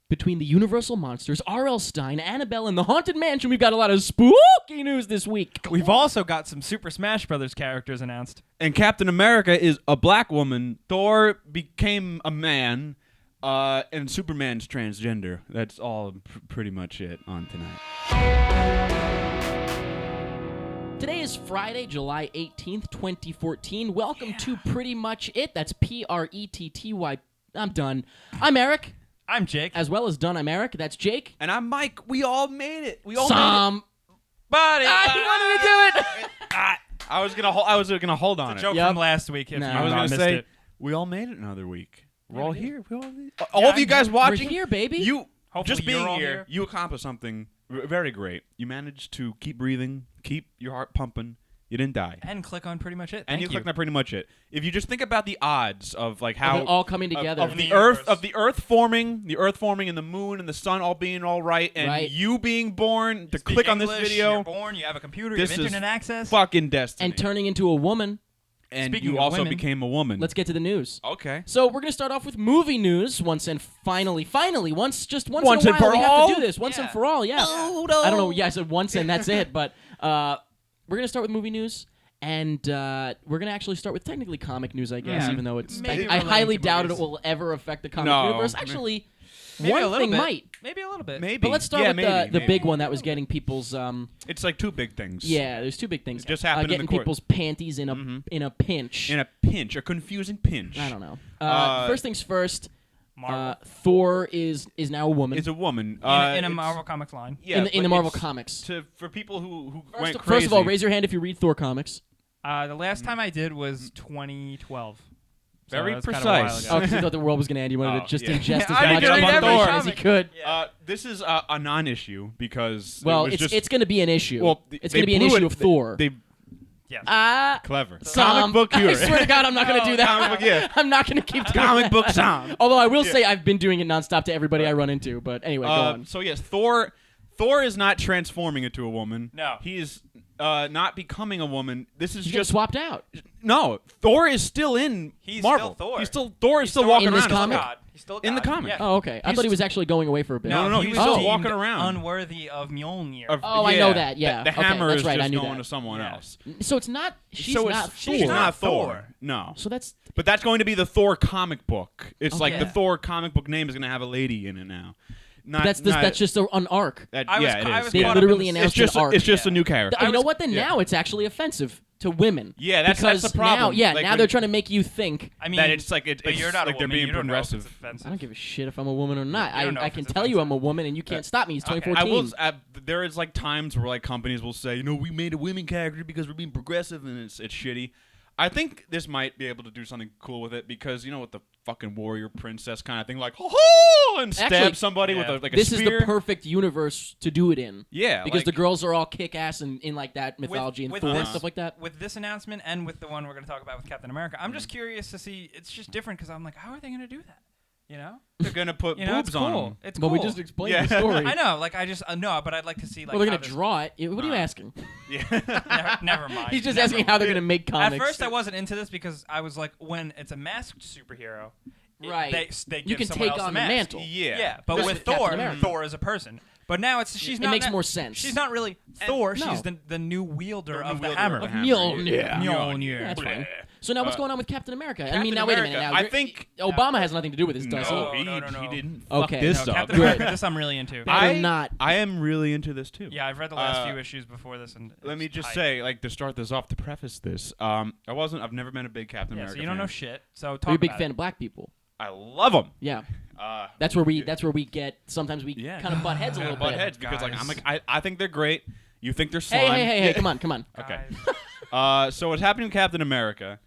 between the Universal Monsters, R.L. Stine, Annabelle, and the Haunted Mansion, we've got a lot of spooky news this week. We've also got some Super Smash Brothers characters announced. And Captain America is a black woman. Thor became a man. And Superman's transgender. That's all pretty much it on tonight. Today is Friday, July 18th, 2014. Welcome to Pretty Much It. That's Pretty. I'm done. I'm Eric. I'm Jake. As well as done, I'm Eric. That's Jake. And I'm Mike. We all made it. We all Somebody. made it. He wanted to do it. I was gonna hold on It's a it. joke Yep. from last week. If No. you I was not gonna missed say it. we all made it another week. We're all we here. We all made it. All of you guys We're watching here, baby. You Hopefully just being you're all here, here. you accomplished something very great. You managed to keep breathing, keep your heart pumping. You didn't die. And click on Pretty Much It. And Thank you clicked on pretty much it. If you just think about the odds of like how Of it all coming together. of the universe. Earth forming, and the moon and the sun all being all right, and Right. you being born to You speak click on this English, video, You're born. You have a computer. You this have is internet access. fucking destiny. And turning into a woman. And Speaking you of also women, became a woman. Let's get to the news. Okay. So we're going to start off with movie news once and finally, once Once in a and while for we have all? to do this. Once and Yeah. for all, yeah. Oh, no. I don't know. Yeah, I said once and that's it. But we're going to start with movie news. And we're going to actually start with technically comic news, I guess, Yeah. even though it's... Maybe I relating highly to doubt it movies. will ever affect the comic No. universe. Actually, Maybe a one little thing bit. might. Maybe a little bit. Maybe. But let's start Yeah, with maybe, the maybe. big one that was getting people's... It's like two big things. yeah, there's two big things. It just happened in getting the court. people's panties in a pinch. In a pinch, a confusing pinch. I don't know. Uh, First things first, Marvel. Thor is now a woman. It's a woman. in a It's- Marvel Comics line. Yeah, in the but Marvel it's comics. For people who First, went crazy. first of all, raise your hand if you read Thor comics. The last time I did was 2012. So Very that's kind of a while precise. ago. Oh, because you thought the world was going to end. You wanted Oh, to just yeah. ingest I as didn't much read every information comic. as he could. Yeah. This is a non-issue because Well, it was just, it's going to be an issue. well, it's they going to be an blew issue it. of Thor. They Yes. clever. Some- Comic book humor. I swear to God, I'm not going to do that. Comic book, yeah. I'm not going to keep doing Comic that. book sound. Although I will say I've been doing it nonstop to everybody I run into. But anyway, go on. So yes, Thor is not transforming into a woman. No. He is not becoming a woman. This is He's just just swapped out. no. Thor is still in He's Marvel. still Thor. Thor is still walking in this around. comic? God. He's still In the God. comic. Yeah. Oh, okay. I He's- thought he was actually going away for a bit. No, he he's was still deemed walking around. unworthy of Mjolnir. Oh, I know that, yeah. The Okay, hammer that's is right, I just knew going that. to someone Yeah. else. So it's not. She's so not it's, Thor. she's not Thor. Thor. No. So that's. But that's going to be the Thor comic book. It's like Okay. the Thor comic book name is going to have a lady in it now. Not, That's not, just an arc. that, I was- yeah, it I is. was They caught up literally in the- announced It's just an arc. it's just Yeah. a new character. You know what? Then now it's actually offensive to women. Yeah, that's because the problem. Now, Like now when- they're trying to make you think. I mean, that it's like it's but you're not like a they're woman. being You don't know if progressive. it's offensive. I don't give a shit if I'm a woman or not. You don't know I if can it's tell you I'm offensive. a woman and you can't stop me. It's Okay. 2014. I will. There is like times where like companies will say, we made a women character because we're being progressive, and it's shitty. I think this might be able to do something cool with it because with the fucking warrior princess kind of thing, like and stab Actually, somebody yeah. with a This is spear. the perfect universe to do it in. Yeah, Because like- the girls are all kick-ass in like that mythology and with Thor and this- stuff like that. With this announcement and with the one we're going to talk about with Captain America, I'm just curious to see. It's just different because I'm like, how are they going to do that? You know? They're gonna put You know, boobs it's on cool. them. It's But cool. we just explained Yeah. the story. I know, like I just no, but I'd like to see like. Well, they're how going to this- draw it. What are you asking? Never mind. He's just Never asking mind. how they're going to make comics. At first, I wasn't into this because I was like, when it's a masked superhero, Right. They You give can someone take else on a the mask. mantle. Yeah. Yeah, but This with is Captain Thor, America. Thor is a person. But now she's It not. makes more sense. She's not really Thor. no. She's the new wielder The of new the wielder hammer. of the Of hammer. Mjolnir. Mjolnir. Yeah, that's Bleh. fine. So now what's going on with Captain America? I mean, Captain now wait a minute. America, Now, I think- Obama has nothing to do with this, does No, he? No, he didn't. Okay. Fuck this No, up. Captain America. This I'm really into. Better not. I am really into this too. Yeah, I've read the last few issues before this, and Let me it's just tight. say, like, to start this off, to preface this, I've never been a big Captain Yeah, America so you don't fan. know shit. So talk Are you a big about fan it. of black people? I love them. Yeah. That's where we get sometimes we Yeah. kind of butt heads a little Butt bit. heads because like Guys. I'm like I think they're great. You think they're slime. Hey, come on. Okay. Guys. So what's happening with Captain America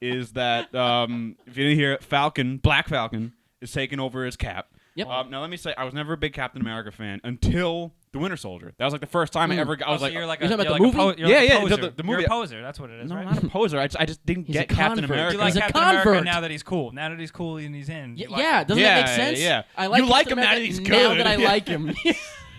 is that if you didn't hear it, Black Falcon is taking over his cap. Yep. Now let me say, I was never a big Captain America fan until The Winter Soldier. That was like the first time I ever got. I was So like, you're like You're talking you're about like the a movie? you're Yeah, like a yeah, poser. the You're movie. a poser. That's what it is, no, right? not a poser. I just didn't He's a get Captain convert. America. You like He's a Captain America convert. now that he's cool. Now that he's cool and he's in. You like Yeah, him. doesn't that make Yeah, sense? yeah. I like You like Captain him now America that he's Now good. that I like him.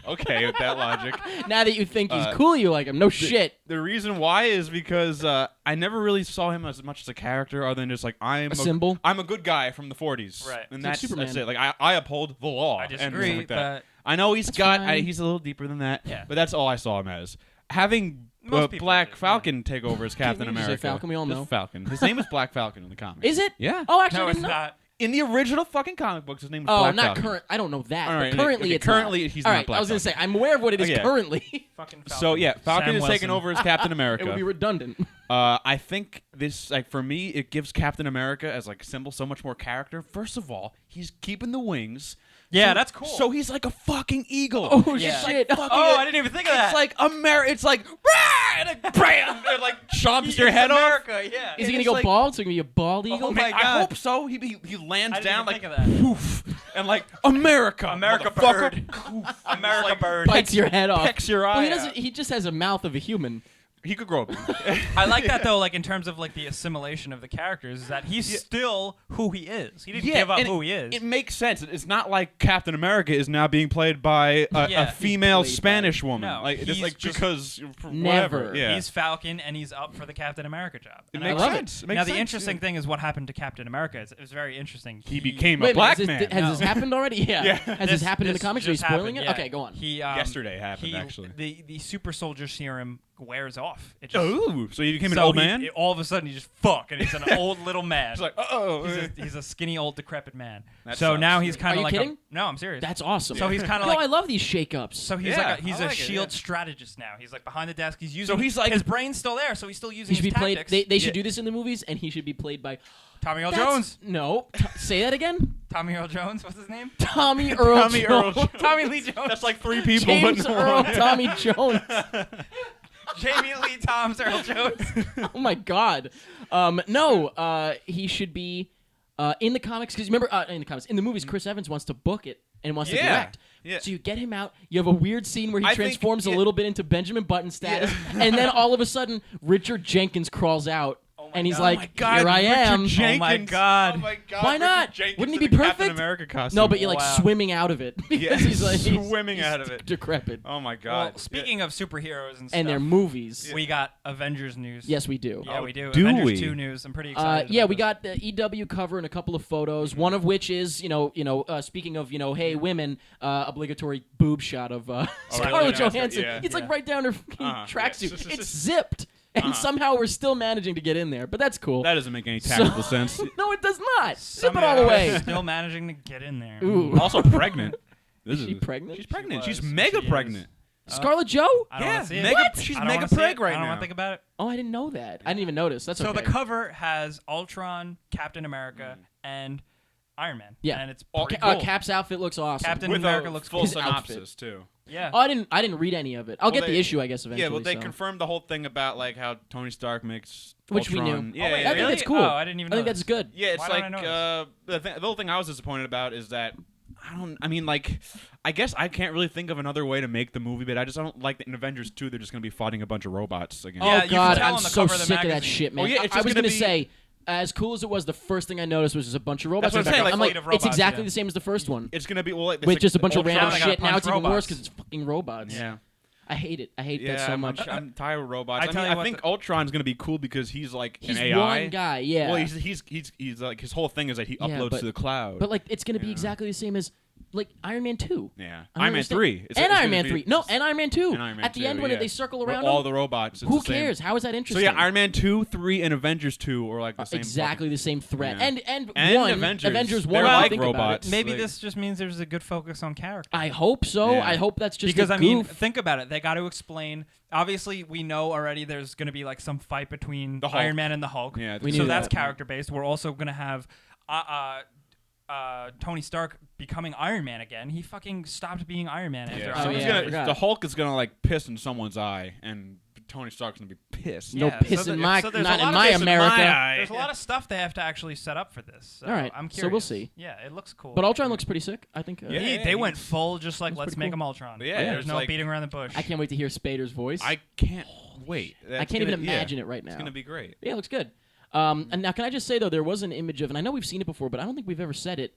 Okay, with that logic. Now that you think he's cool, you like him. No shit. The reason why is because I never really saw him as much as a character, other than just like I'm A symbol? I'm a good guy from the 40s, Right. And It's like that's Superman. it. Like I uphold the law. I and disagree, stuff like that. but I know he's fine. he's a little deeper than that. Yeah. But that's all I saw him as. Having Most people Black do, Falcon take over as Captain you just say America. Falcon? We all Just know. Falcon. His name is Black Falcon in the comics. Is it? Yeah. Oh, actually, no, I it's didn't know. not. In the original fucking comic books, his name is Oh, Black not Falcon. current. I don't know that. All right, but currently, okay, it's currently not. he's All not right, Black I was gonna Falcon. say I'm aware of what it is Okay. currently. Fucking Falcon. So yeah, Falcon Sam is taking Wilson. over as Captain America. It would be redundant. I think this, like, for me, it gives Captain America as like a symbol so much more character. First of all, he's keeping the wings. Yeah, So- that's cool. So he's like a fucking eagle. Oh, Yeah. shit. Fucking- Oh, I didn't even think of that. It's like It's like rah! And like, bam! And like chomps your head off. America, yeah. Is he gonna it's go like- bald? So he gonna be a bald eagle? Oh my I God. hope so. He lands I didn't down even like think of that. poof, and like America, America motherfucker. bird. America bird. Bites your head off. Pecks your eye Well, he doesn't. out. He just has a mouth of a human. He could grow up. I like that though, like in terms of like the assimilation of the characters, is that he's still who he is. He didn't give up and who he is. It makes sense. It's not like Captain America is now being played by Yeah. a female Played by- Spanish woman. No, like he's it's like just- because Never. whatever. Yeah. He's Falcon, and he's up for the Captain America job. It And makes I love sense. It makes now the sense, interesting yeah. thing is what happened to Captain America. It was very interesting. He became Wait a a black minute, man. has No. this happened already? Yeah. Yeah. Has this happened in the comics? Are you just spoiling happened, it? yeah. Okay, go on. He Yesterday happened, he- actually. The super soldier serum wears off. It just, Oh, so he became an so old he- man. all of a sudden, he just fuck, and he's an old little man. He's like, oh, He's a skinny old decrepit man. That So sucks. now he's kind Are of you like kidding? no, I'm serious. That's awesome. So he's kinda Yo, like- I love these shakeups. So he's Yeah, like he's I a like it, shield yeah. strategist now. He's like behind the desk. He's using. So he's like- his brain's still there, so he's still using he should be his played. tactics. They should Yeah. do this in the movies, and he should be played by Tommy Earl That's- Jones. No, say that again. Tommy Earl Jones. What's his name? Tommy Earl. Tommy Earl Jones. Tommy Lee Jones. That's like three people. James but no Earl one. Tommy Jones. Jamie Lee Thoms Earl Jones. Oh my God. No, he should be in the comics because remember in the movies, Chris Evans wants to book it and wants to Yeah. direct. Yeah. So you get him out. You have a weird scene where he I think- transforms a yeah. little bit into Benjamin Button status, and then all of a sudden Richard Jenkins crawls out, my and he's God. like, Oh my God, "Here I Richard am." Jenkins. my God. Oh my God. Why Richard not? Jenkins Wouldn't he in be a Captain perfect? America costume. No, but you're like Wow. swimming out of it because Yeah, he's like swimming he's out of it. decrepit. Oh my God. Well, speaking of superheroes and stuff, And their movies. we got Avengers news. Yes, we do. Yeah, we do. do Avengers we? 2 news. I'm pretty excited. Yeah, about we this. got the EW cover and a couple of photos. One of which is, speaking of, hey, women, obligatory boob shot of Scarlett yeah. Johansson. Yeah. It's like right down her fucking tracksuit. yeah. It's zipped, and somehow we're still managing to get in there. But that's cool. That doesn't make any tactical sense. No, it does not. Zip it Somehow all away. Still managing to get in there. Ooh. Also pregnant. This Is she pregnant? She's pregnant. She She's was. mega She is. pregnant. Scarlett Joe? I don't Yeah, wanna see it. mega- What? she's I don't mega wanna see preg it. right I don't now. want to think about it. Oh, I didn't know that. I didn't even notice. That's So okay. the cover has Ultron, Captain America, and Iron Man. Yeah. And it's All pretty ca- cool. Cap's outfit looks awesome. Captain With America a looks full cool. His synopsis outfit. too. Yeah. Oh, I didn't read any of it. I'll Well, get the they- issue, I guess, eventually. Yeah, well, they so. confirmed the whole thing about like how Tony Stark makes Which we Ultron. knew. Yeah, Oh, wait, yeah, I think yeah. that's cool. Oh, I didn't even I think know that's this. good. Yeah, it's Why don't I like know the whole thing I was disappointed about is that I guess I can't really think of another way to make the movie, but I don't like that in Avengers 2 they're just gonna be fighting a bunch of robots again. Yeah, Oh you God, can tell I'm on the so cover of the sick of that magazine. shit, man. Oh, yeah, it's I just was gonna gonna be- say, as cool as it was, the first thing I noticed was just a bunch of robots. That's what I'm in the saying, background. like, I'm fleet of it's robots, exactly yeah. the same as the first one, It's gonna be with just a bunch of random Ultron, I gotta shit. Now punch it's even worse robots. because it's fucking robots. Yeah. I hate it. I hate that Yeah, so much. I'm tired of robots. I tell you I what, think Ultron's gonna be cool because he's like He's an AI. one guy, yeah. Well, he's like his whole thing is that he Yeah, uploads but- to the cloud. But like, it's gonna be Yeah. exactly the same as like Iron Man 2. yeah, I don't Iron Man understand. 3 And it's Iron gonna Man be- 3. No, and Iron Man 2. and Iron Man At the 2, end, when yeah. they circle Where around all them, the robots. It's who the same. cares? How is that So interesting? yeah, Iron Man 2, 3, and Avengers 2 are like the same. exactly the same threat. Yeah. And And one Avengers. 1. They're if you like think about robots. it. Maybe Like- this just means there's a good focus on character. I hope so. Yeah. I hope that's just Because a I mean, goof. think about it. They got to explain. Obviously, we know already there's going to be like some fight between The Hulk. Iron Man and the Hulk. Yeah, We so knew that's that. character based. We're also going to have Tony Stark becoming Iron Man again. He fucking stopped being Iron Man after Yeah, Iron so Man. he's I gonna, forgot. the Hulk is gonna like piss in someone's eye, and Tony Stark's gonna be pissed. No Yeah, piss so in the- my, so there's a not lot in of my piss in my America. eye. There's a lot of stuff they have to actually set up for this. So All right, I'm so curious. we'll see. Yeah, it looks cool. But Ultron looks pretty sick. I think. Yeah. They went full, just like That's let's pretty make cool. him Ultron. Yeah, There's it's no like- beating around the bush. I can't wait to hear Spader's voice. I can't wait. I can't even imagine it right now. It's gonna be great. Yeah, it looks good. And now, can I just say though, there was an image of, and I know we've seen it before, but I don't think we've ever said it.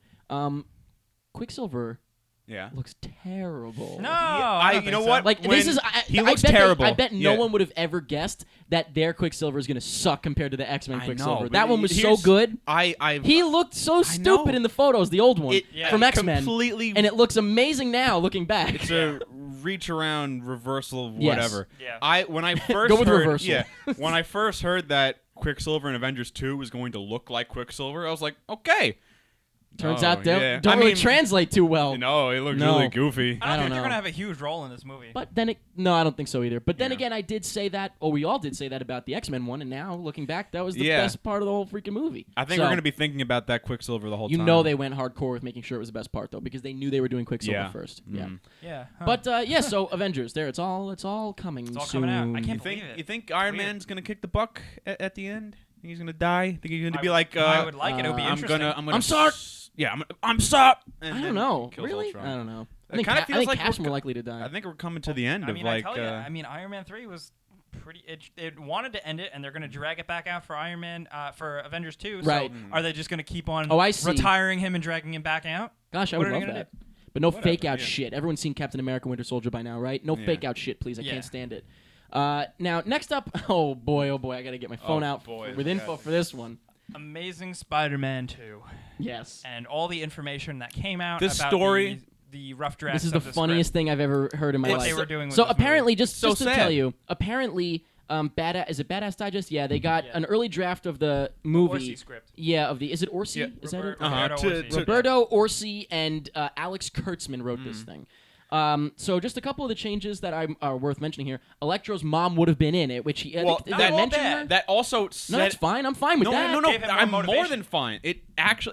Quicksilver Yeah. looks terrible. No, I don't you know think so. what? Like When this is, he I looks bet terrible. I bet no Yeah. one would have ever guessed that their Quicksilver is going to suck compared to the X-Men I Quicksilver. know, that but one was so here's- good. I He looked so stupid know. in the photos, the old one Yeah. from X-Men, completely and it looks amazing now looking back. It's a reach around reversal of Yes. whatever. Yeah. When I first Go with heard, reversal. Yeah, when I first heard that Quicksilver in Avengers 2 was going to look like Quicksilver, I was like, okay. Turns Oh, out they yeah. don't I really mean, translate too well. No, it looked No. really goofy. I I don't don't think they're know. gonna have a huge role in this movie. But then no, I don't think so either. But then Yeah. again, I did say that, or we all did say that about the X-Men one, and now looking back, that was the Yeah. best part of the whole freaking movie. I think So, we're going to be thinking about that Quicksilver the whole You time. know they went hardcore with making sure it was the best part though, because they knew they were doing Quicksilver Yeah. first. Yeah. Mhm. yeah. Huh. But yeah, so Avengers, there, it's all coming. It's all soon. coming out. I You can't think believe it. you think Iron weird. Man's going to kick the buck at the end? Think he's going to die? Think he's going to I be would- like I would like it. It would be I'm interesting. gonna I'm sorry. Yeah, I'm sorry. I don't know. Really? I don't know. I think, kinda I feels think like Cap's we're more likely to die. I think we're coming to the end I of mean, like. I tell you, I mean, Iron Man 3 was pretty. It wanted to end it, and they're going to drag it back out for Iron Man for Avengers 2. Right. So are they just going to keep on Oh, I see. retiring him and dragging him back out? Gosh, I What would are they love gonna that. But no Whatever, fake out yeah. shit. Everyone's seen Captain America: Winter Soldier by now, right? No Yeah. fake out shit, please. I Yeah. can't stand it. Now, next up, oh boy, I gotta get my phone out boy, with info yes. for this one. Amazing Spider-Man 2, Yes. and all the information that came out This about story- the rough draft. This is of the funniest thing I've ever heard in my What life. they were doing with so this movie. apparently, just So to sad. tell you, apparently, is it Badass Digest? Yeah, they got Yeah. an early draft of the movie. Orsi script. Yeah, is it Orsi? Yeah. Is that it? Uh-huh. Roberto To- Orsi. to- Roberto Orsi and Alex Kurtzman wrote this thing. So just a couple of the changes that are worth mentioning here. Electro's mom would have been in it, which he Well, did that- I mention that- her? that also No, said that's fine. I'm fine with that. no. Gave him more I'm more motivation. than fine. It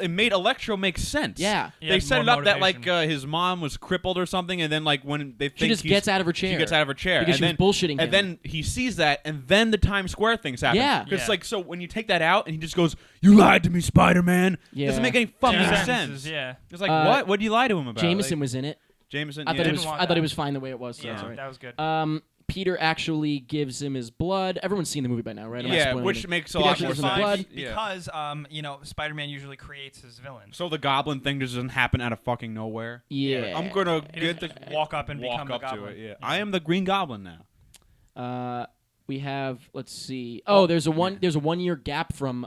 made Electro make sense. Yeah. He they has set more it up that like motivation. his mom was crippled or something, and then like when they think She just gets out of her chair. she gets out of her chair Because and she was bullshitting him. and then he sees that, and then the Times Square things happen. Yeah. because Yeah. like so when you take that out, and he just goes, "You lied to me, Spider-Man." Yeah. Doesn't make any fucking Two sense. sentences, yeah. It's like Uh, what? What did you lie to him about? Jameson Like, was in it. Jameson. I yeah. thought it Didn't was. want I thought that. it was fine the way it was. So Yeah, that's all right. that was good. Peter actually gives him his blood. Everyone's seen the movie by now, right? I'm not Yeah, spoiling which anything. makes a Peter lot actually more gives him the sense. blood. Yeah. Because Spider-Man usually creates his villains. So the Goblin thing just doesn't happen out of fucking nowhere. Yeah. I'm gonna He get doesn't the just walk up and walk become the up to Goblin. it. Yeah. I am the Green Goblin now. We have. Let's see. Oh, there's a 1 year gap from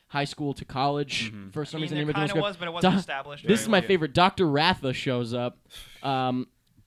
high school to college for some I mean, reason. in there the original kind of script. was, but it wasn't Duh. established. This is very my well. favorite. Dr. Ratha shows up.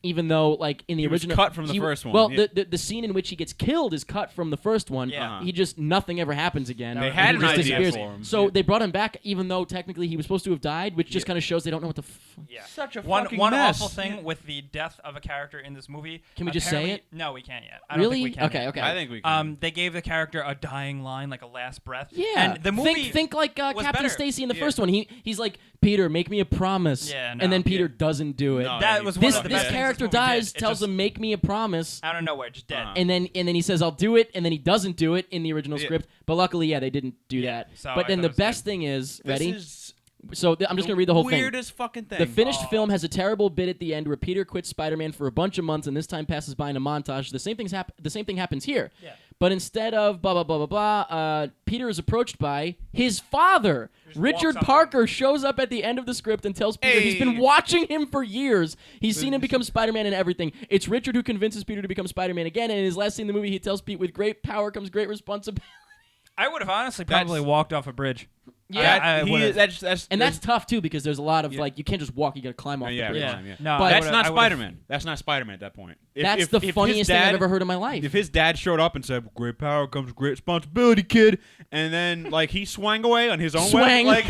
Even though, like in the He was original, cut from the first one, Well, yeah. the scene in which he gets killed is cut from the first one. Yeah. Uh-huh. He just nothing ever happens again. They and had he an just idea disappears. for him. So Yeah. they brought him back, even though technically he was supposed to have died, which just kind of shows they don't know what the. Yeah. Such a one fucking one mess. awful thing with the death of a character in this movie. Can we just say apparently- it? No, we can't yet. I don't Really? think we can. Okay. yet. Okay. I think we can. They gave the character a dying line, like a last breath. Yeah. And the movie think like was Captain better. Stacy in the Yeah. first one. He's like, Peter, make me a promise. Yeah, and no, then Peter yeah. doesn't do it. No, that yeah, was he one this of the this best things character this movie dies, did. It tells just, him, make me a promise. out of nowhere, just dead. Uh-huh. And then he says, I'll do it, and then he doesn't do it in the original Yeah. script. But luckily, yeah, they didn't do Yeah, that. so But I then thought the it was best good. thing is, This ready? is So I'm just going to read the whole thing. weirdest fucking thing. The finished Oh. film has a terrible bit at the end where Peter quits Spider-Man for a bunch of months, and this time passes by in a montage. The same thing happens here. Yeah. But instead of blah, blah, blah, blah, blah, Peter is approached by his father. Just Richard walks up Parker shows up at the end of the script and tells Peter he's been Hey. watching him for years. He's seen him become Spider-Man and everything. It's Richard who convinces Peter to become Spider-Man again, and in his last scene in the movie, he tells Pete, with great power comes great responsibility. I would have honestly That's- probably walked off a bridge. Yeah, I He- would've- And that's tough, too, because there's a lot of, Yeah. like, you can't just walk, you gotta climb off Yeah, the bridge. yeah. yeah. climb, No, But- I That's would've- not I would've- Spider-Man. That's not Spider-Man at that point. That's the his funniest thing I've dad- ever heard in my life. If his dad showed up and said, "Great power comes great responsibility, kid," and then like he swang away on his own Swang. way,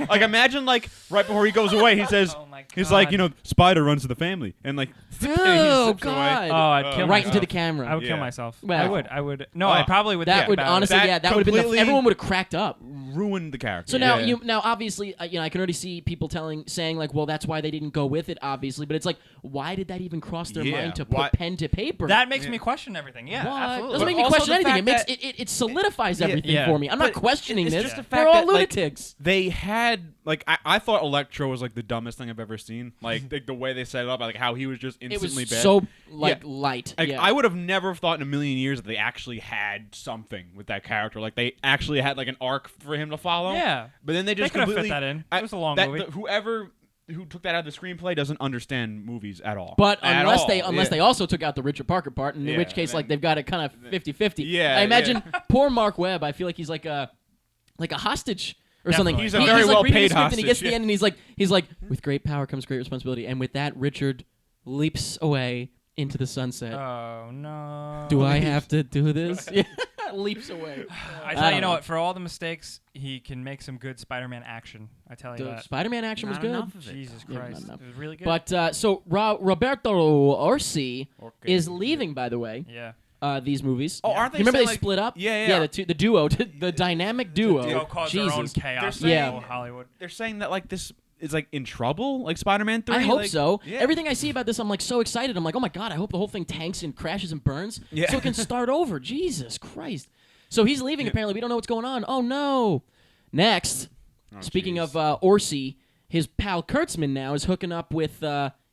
like imagine like right before he goes away, he says, Oh my he's like, God. Spider runs to the family, and like Oh, and he zips God. away. Oh, I'd kill right into myself. the camera. I would kill Yeah. myself. Well- I would. No, I probably would. That think would about it. honestly, That yeah, that would have been completely- everyone would have cracked up. Ruined the character. So now, Yeah. now obviously, I can already see people saying like, well, that's why they didn't go with it, obviously. But it's like, why did that even cross their Yeah, mind to put why- pen to paper? That makes me question everything. Yeah, what? absolutely. Doesn't make But me also question the anything. It fact makes that- it solidifies Yeah, everything yeah. for me. I'm not But questioning it's this. just the They're fact all that, like, lunatics. They had like I thought Electro was like the dumbest thing I've ever seen. Like the way they set it up, like how he was just It instantly was bad. so like Yeah. light. Like, yeah. I would have never thought in a million years that they actually had something with that character. Like they actually had like an arc for him to follow. Yeah. But then they just could have fit completely that in. It was a long movie. Whoever who took that out of the screenplay doesn't understand movies at all. But At unless all. they also took out the Richard Parker part, in Yeah, which case, then- like, they've got it kind of 50-50. Yeah, I imagine poor Mark Webb. I feel like he's like a hostage or something. Definitely. He's a He's very like reading well-paid the script, and he gets to hostage, the end, and he's like, with great power comes great responsibility. And with that, Richard leaps away into the sunset. Oh no. Do I have to do this? Yeah. Leaps away. I tell you, don't know know. what? For all the mistakes, he can make some good Spider-Man action. I tell you The that. Spider-Man action was Not good. enough of it. Jesus Yeah, Christ, not enough. it was really good. But so Roberto Orsi is leaving, by the way. yeah. These movies. Oh, aren't they You remember saying, they like- split up? Yeah. Yeah, the duo, the dynamic duo. Duo caused their own Jesus. chaos They're in saying- whole Hollywood. They're saying that like this is like in trouble, like Spider-Man 3. I hope like, so. Yeah. Everything I see about this, I'm like so excited. I'm like, oh my god, I hope the whole thing tanks and crashes and burns, Yeah. so it can start over. Jesus Christ. So he's leaving. Yeah. Apparently, we don't know what's going on. Oh no. Next, Oh, speaking jeez. of Orsi, his pal Kurtzman now is hooking up with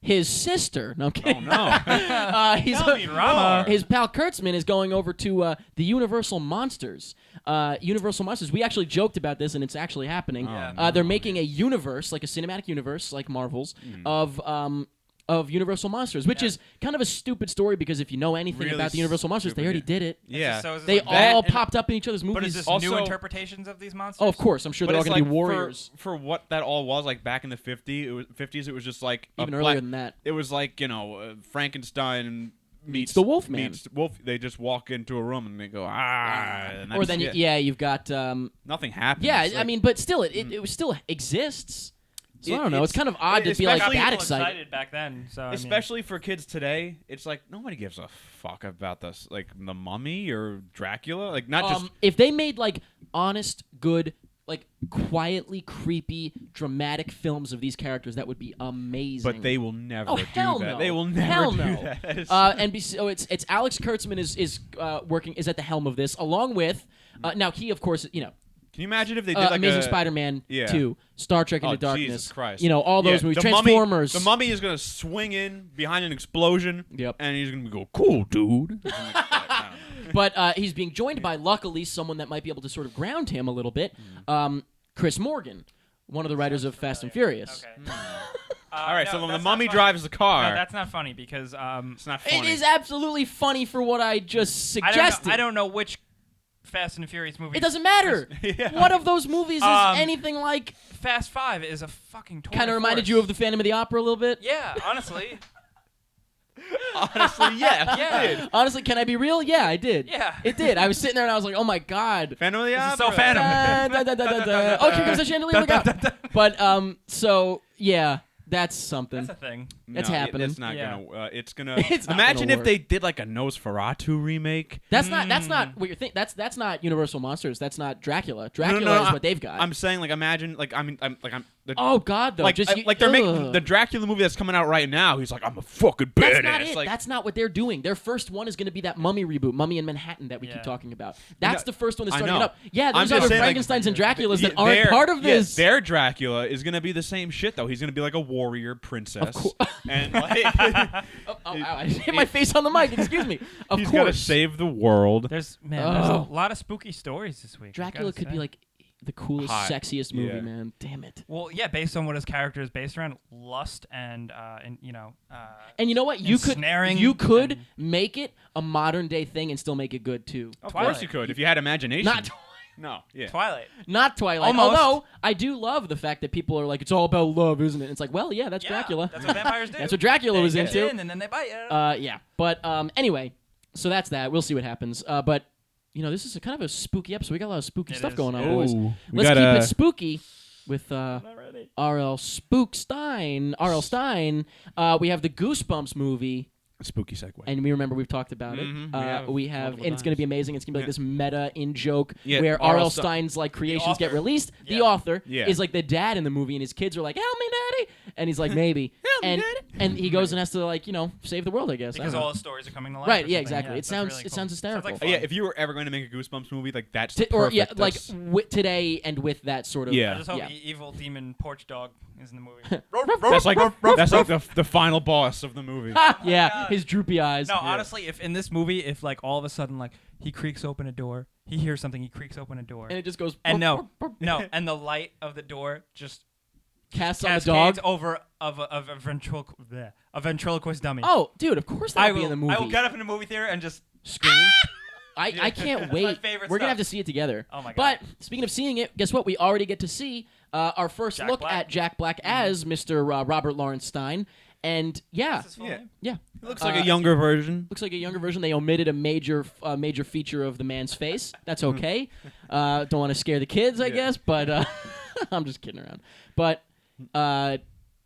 his sister. No, I'm kidding. Oh no. He's Tell me more. his pal Kurtzman is going over to the Universal Monsters. Universal Monsters. We actually joked about this, and it's actually happening. Yeah. They're making a universe, like a cinematic universe, like Marvel's, of Universal Monsters, which is kind of a stupid story because if you know anything Really about the Universal Monsters, they stupid, already yeah. did it. Yeah. So is this They like that, all and- popped up in each other's movies. But is this Also- new interpretations of these monsters? Oh, of course. I'm sure But they're all it's going to like be warriors. For what that all was, like back in the 50s, it was just like a Even earlier than that. It was like Frankenstein meets the Wolfman. Meets Wolf. They just walk into a room and they go and Or that's- then, you've got... nothing happens. yeah, It's I like- mean, but still, it still exists. So I don't know. It's it's- kind of odd to be like especially that People excited. back then. So I mean, especially for kids today, it's like nobody gives a fuck about this, like the Mummy or Dracula, like not just. If they made like honest, good, like quietly creepy, dramatic films of these characters, that would be amazing. But they will never Oh, do hell that. no. They will never Hell do no. that. That is- So it's Alex Kurtzman is at the helm of this, along with now he of course Can you imagine if they did like Amazing a Spider-Man yeah. 2, Star Trek Into Oh, Darkness, Jesus Christ. all those Yeah, movies, the Transformers. The Mummy is gonna swing in behind an explosion. Yep. And he's gonna go, cool, dude. But he's being joined by, luckily, someone that might be able to sort of ground him a little bit. Chris Morgan, one of the writers of Fast and Furious. Okay. All right, no, so when the that's not Mummy funny. drives the car, No, that's not funny because it's not funny. It is absolutely funny for what I just suggested. I don't know which Fast and Furious movie. It doesn't matter. Yeah. What of those movies is Um, anything like? Fast 5 is a fucking tour Kind de of reminded force. you of the Phantom of the Opera a little bit. Yeah, honestly. Honestly, yeah. Yeah. Honestly, can I be real? Yeah, I did. Yeah. It did. I was sitting there and I was like, oh my god. Phantom of the This is Opera. so Phantom. Oh, here comes the chandelier. Look out. But so yeah, that's something. That's a thing. That's No, happening. It's not Yeah. gonna. It's gonna. It's not imagine gonna if work. they did like a Nosferatu remake. That's not what you're thinking. That's not Universal Monsters. That's not Dracula. No, Dracula no, is what they've got. I'm saying like imagine like I'm the, oh god, though. like just like they're making the Dracula movie that's coming out right now. He's like I'm a fucking badass. That's not it. Like, That's not what they're doing. Their first one is going to be that Mummy reboot, Mummy in Manhattan, that we Yeah. keep talking about. That's No, the first one that's I starting it know. up. Yeah, I'm there's just other saying, like, Frankensteins and Draculas that yeah, aren't their- part of yeah, this. their Dracula is gonna be the same shit though. He's gonna be like a warrior princess, and like Oh, ow, I hit my face on the mic. Excuse me. Of he's gotta course, save the world. There's Oh. a lot of spooky stories this week. I Dracula gotta could say. be like the coolest, Hot. sexiest movie, Yeah. man. Damn it. Well, yeah, based on what his character is based around, lust and And you know what? You ensnaring could and- make it a modern day thing and still make it good too. Of Twilight. course you could if you had imagination. Not no, yeah. Twilight. not Twilight. Almost. Although I do love the fact that people are like, it's all about love, isn't it? It's like, well, yeah, that's Yeah, Dracula. That's what vampires do. That's what Dracula They was get into. in and then they bite you. Yeah. But anyway, so that's that. We'll see what happens. But this is kind of a spooky episode. We got a lot of spooky It stuff is, going on, yeah. boys. Ooh, we Let's gotta- keep it spooky with Not ready. R.L. Spookstein. R.L. Stein. We have the Goosebumps movie. Spooky segue. And we remember we've talked about it. Mhm, We have, multiple and it's going to be times. amazing. It's going to be like Yeah. this meta in joke Yeah, where R.L. R.L. Stein's like creations get author. released. The Yeah. author Yeah. is like the dad in the movie, and his kids are like, "Help me, daddy!" And he's like, "Maybe." Help me, and Daddy. and he goes and has to like save the world, I guess. I Because don't know. all the stories are coming to life. Right, or yeah, something. exactly. It that's sounds- really it cool. sounds hysterical. like Yeah, fun. if you were ever going to make a Goosebumps movie, like that's T- the or yeah, perfect- like that's- today and with that sort of Yeah. I just hope yeah. evil demon porch dog is in the movie. that's like the final boss of the movie. yeah, God. his droopy eyes. No, honestly, if in this movie, if like all of a sudden like he creaks open a door, he hears something, he creaks open a door, And it just goes and no, and the light of the door just casts on the dog. Cascades over of a ventriloquist dummy. Oh, dude, of course that'll be in the movie. I will get up in the movie theater and just Scream. I can't That's wait. my favorite We're gonna stuff. have to see it together. Oh my God. But speaking of seeing it, guess what? We already get to see our first Jack look Black. at Jack Black as Mr. Robert Lawrence Stein, and yeah, That's his full name? yeah, It looks like a younger version. looks like a younger version. They omitted a major feature of the man's face. That's okay. Don't want to scare the kids, I guess, but I'm just kidding around. But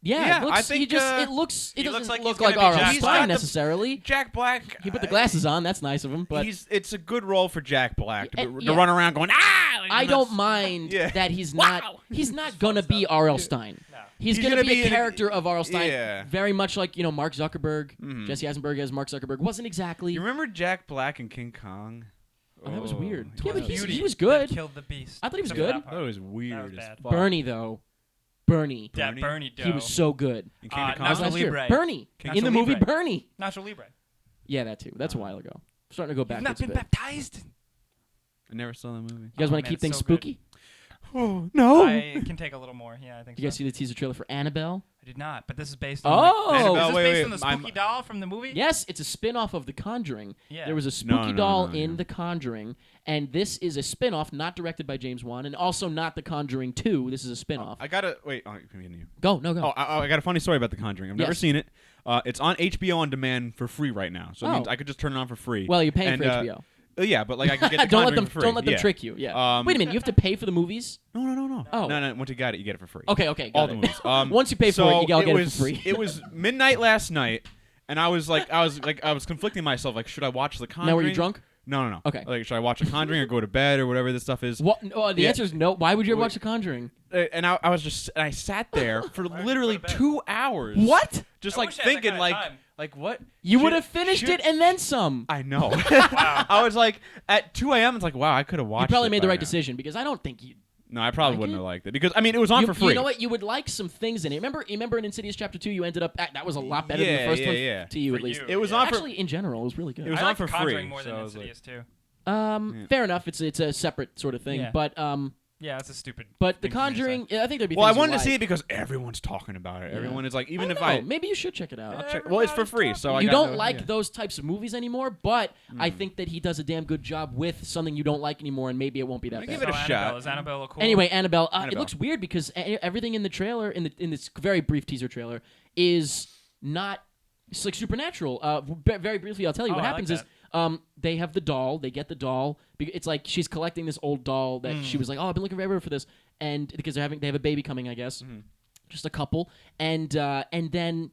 yeah, it looks, I think, it looks. It he looks doesn't like look he's like gonna be R.L. Jack Stein Black. necessarily. Jack Black. He put the glasses on. That's nice of him. But It's a good role for Jack Black to yeah. run around going I don't mind Yeah. that he's Wow. not. He's not gonna be R.L. Stein. No. He's He's gonna gonna be be a in a- character of R.L. Stein, Yeah. very much like Mark Zuckerberg. Jesse Eisenberg as Mark Zuckerberg wasn't exactly. You remember Jack Black and King Kong? Oh, that was weird. It Yeah, was but Beauty he was that good. Killed the beast. I thought he was Except for good. that I part. thought it was weird was as bad. fuck. Bernie though, Bernie, Yeah, Bernie? Bernie Doe. he was so good. And King of That was Nacho Kong? last year. Libre. Bernie Nacho in the movie Libre. Bernie. Nacho Libre. Yeah, that too. That's a while ago. Starting to go You've backwards not a been bit. baptized? I never saw that movie. You guys Oh, want to man, keep it's things so good. spooky? Oh no! I can take a little more. Yeah, I think You so. guys see the teaser trailer for Annabelle? I did not, but this is based on. Oh! Like, Annabelle, is this wait, based wait, on the spooky doll from the movie? Yes, it's a spin-off of The Conjuring. Yeah. There was a spooky no, doll no, in yeah. The Conjuring, and this is a spin-off not directed by James Wan, and also not The Conjuring 2. This is a spin-off. I gotta wait. Oh, continue. Go. Oh, I got a funny story about The Conjuring. I've never Yes. seen it. It's on HBO on demand for free right now, so it means Oh. I could just turn it on for free. Well, you're paying And, for HBO. Yeah, but like I can get The don't let Conjuring them for free. don't let them Yeah. trick you. Yeah. Wait a minute, you have to pay for the movies? No. Oh. No. Once you got it, you get it for free. Okay, got All it. the movies. Once you pay for it, you'll get it for free. It was midnight last night, and I was conflicting myself. Like, should I watch The Conjuring? Now, were you drunk? No. Okay. Like, should I watch The Conjuring or go to bed or whatever this stuff is? What? No, the Yeah. answer is no. Why would you ever Wait. watch The Conjuring? And I sat there for literally go to bed? 2 hours. What? Just I like wish I had that thinking, kind of time. like what? You would Should- have finished should- it and then some. I know. Wow. I was like, at 2 a.m. It's like, wow, I could have You watched. probably it made the by right now. decision because I don't think you. No, I probably Like wouldn't it? have liked it because I mean it was on You, for free. you know what? You would like some things in it. Remember in Insidious Chapter 2, you ended up that was a lot better than Yeah, the first yeah, one yeah. to you For at least. you. It was Yeah. on for. Actually, in general, it was really good. It was I on like for Conjuring free, more so than I was like- Insidious too. Yeah. Fair enough. It's a separate sort of thing, Yeah. but Yeah, it's a stupid. The thing for me to say. Conjuring, I think there'd be. Well, I things you wanted to see like. it because everyone's talking about it. Yeah. Everyone is like, even I if don't know, I. maybe you should check it out. I'll check- well, it's for free, so I You got don't no- like yeah. those types of movies anymore, but I think that he does a damn good job with something you don't like anymore, and maybe it won't be that I bad. give it a So shot. Annabelle, is Annabelle a cool? Anyway, Annabelle, it Annabelle. looks weird because everything in the trailer, in this very brief teaser trailer, is not. It's like supernatural. Very briefly, I'll tell you Oh, what I happens like is they have the doll. They get the doll. It's like she's collecting this old doll that she was like, oh, I've been looking forever for this, and because they have a baby coming, I guess, just a couple, and then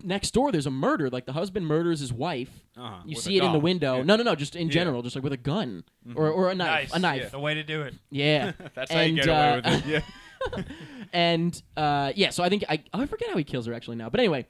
next door there's a murder. Like the husband murders his wife. Uh-huh, You with see a it in the doll. window. Yeah. No, just in general, just like with a gun or a knife. Nice. A knife. The way to do it. Yeah. That's how you get away with it. Yeah. And yeah, so I think I forget how he kills her actually now. But anyway,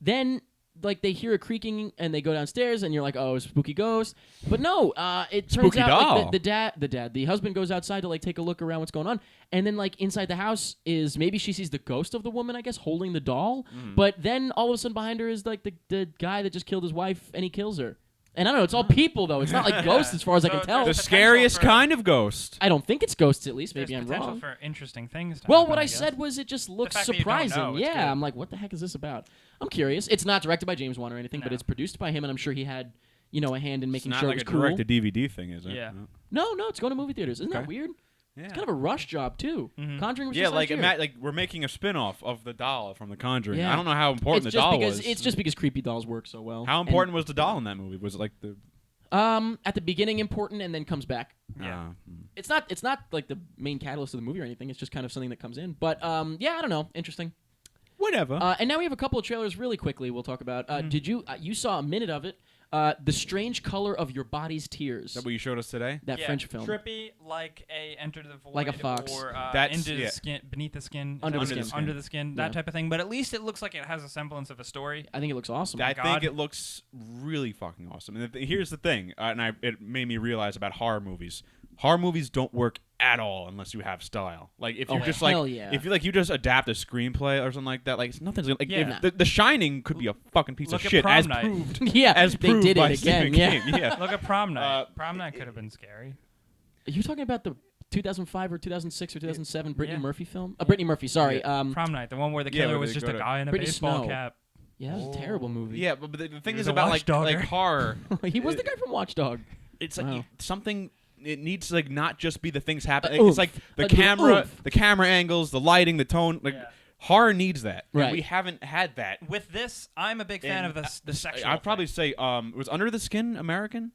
then like they hear a creaking and they go downstairs and you're like, oh, spooky ghost. But no, it turns Spooky out doll. like, the husband goes outside to like take a look around what's going on, and then like inside the house is maybe she sees the ghost of the woman, I guess, holding the doll. But then all of a sudden behind her is like the guy that just killed his wife and he kills her. And I don't know, it's all people though. It's not like ghosts as far as I can So tell. The Potential scariest for- kind of ghost. I don't think it's ghosts at least. Maybe There's I'm potential wrong. for interesting things. To Well, happen, what I guess. said was it just looks fact that you don't surprising. know, it's Yeah, good. I'm like, what the heck is this about? I'm curious. It's not directed by James Wan or anything, but No. it's produced by him, and I'm sure he had, a hand in It's making not sure like it a was cool. direct-to-DVD thing, is it? Yeah. No. No, it's going to movie theaters. Isn't that Okay. weird? Yeah. It's kind of a rush job too. Conjuring was Yeah, just like last year. like we're making a spin-off of the doll from The Conjuring. Yeah. I don't know how important It's the just doll because was. it's just because creepy dolls work so well. How And, important was the doll in that movie? Was it like the? at the beginning important and then comes back. Yeah. It's not like the main catalyst of the movie or anything. It's just kind of something that comes in. But yeah, I don't know. Interesting. Whatever. And now we have a couple of trailers really quickly we'll talk about. Did you you saw a minute of it? The Strange Color of Your Body's Tears. Is that what you showed us today? That Yeah, French film. Trippy, like a Enter the Void, Like a fox. or That's- into yeah. the skin, beneath the skin, Is Under that the what it skin. is? Under the skin, Yeah. that type of thing. But at least it looks like it has a semblance of a story. I think it looks awesome. I God. think it looks really fucking awesome. And here's the thing, it made me realize about horror movies. Horror movies don't work at all unless you have style. Like if you're Oh, just hell like yeah. if you just adapt a screenplay or something like that, like it's nothing's like Yeah. if the Shining could be a fucking piece Look of at shit Prom as Night. proved yeah, as they proved did by it again. Stephen Yeah. King. Yeah. Look at Prom Night. Prom Night could have been scary. Are you talking about the 2005 or 2006 or 2007 Brittany Yeah. Murphy film. Brittany Murphy, sorry. Prom Night, the one where the Yeah, killer where was they just go a to- guy in a Brittany baseball Snow. cap. Yeah, it was a terrible movie. Yeah, but the thing He is was a about like watchdogger. horror. He was the guy from Watchdog. It's like Wow. something. It needs to like not just be the things happen. Oomph. It's like the Like the camera, oomph. the camera angles, the lighting, the tone. Like Yeah. horror needs that. And Right. we haven't had that. With this, I'm a big fan of the sexual. I'd probably thing. say was Under the Skin American.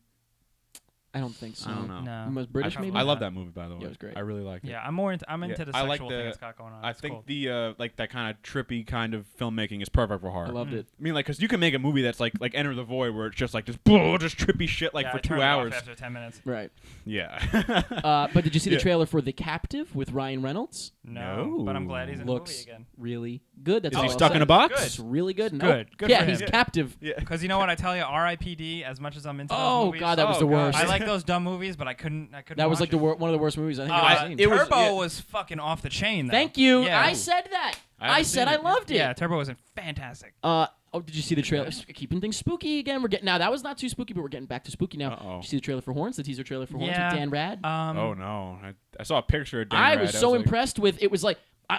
I don't think so. I don't know. No. It was British, maybe. I love that movie, by the way. Yeah, it was great. I really liked it. Yeah, I'm into the I sexual like thing the- it's got going on. I It's think cool. the like that kind of trippy kind of filmmaking is perfect for horror. I loved it. I mean, like, because you can make a movie that's like Enter the Void, where it's just like just trippy shit like yeah, for I 2 turned it off hours. after 10 minutes. Right. Yeah. But did you see the Yeah. trailer for The Captive with Ryan Reynolds? No, but I'm glad he's in the Looks movie again. really good. That's Is all he I'll stuck say. in a box? Good. It's really good. No. Good. Good yeah, for he's him. captive. Yeah. Because you know what I tell you, R.I.P.D. As much as I'm into those Oh movies, God, that was Oh, the God. worst. I like those dumb movies, but I couldn't. That was watch like it. one of the worst movies I think I've ever seen. it was- Turbo yeah. was fucking off the chain. Though. Thank you. Yeah. I said that. I haven't I said seen I it. loved it. Yeah, Turbo was fantastic. Oh, did you see the trailer? Keeping things spooky again. We're getting now. That was not too spooky, but we're getting back to spooky now. Uh-oh. Did you see the trailer for Horns? The teaser trailer for Horns Yeah. with Dan Rad. Oh no! I saw a picture of Dan I Rad. was so like, impressed with. It was like,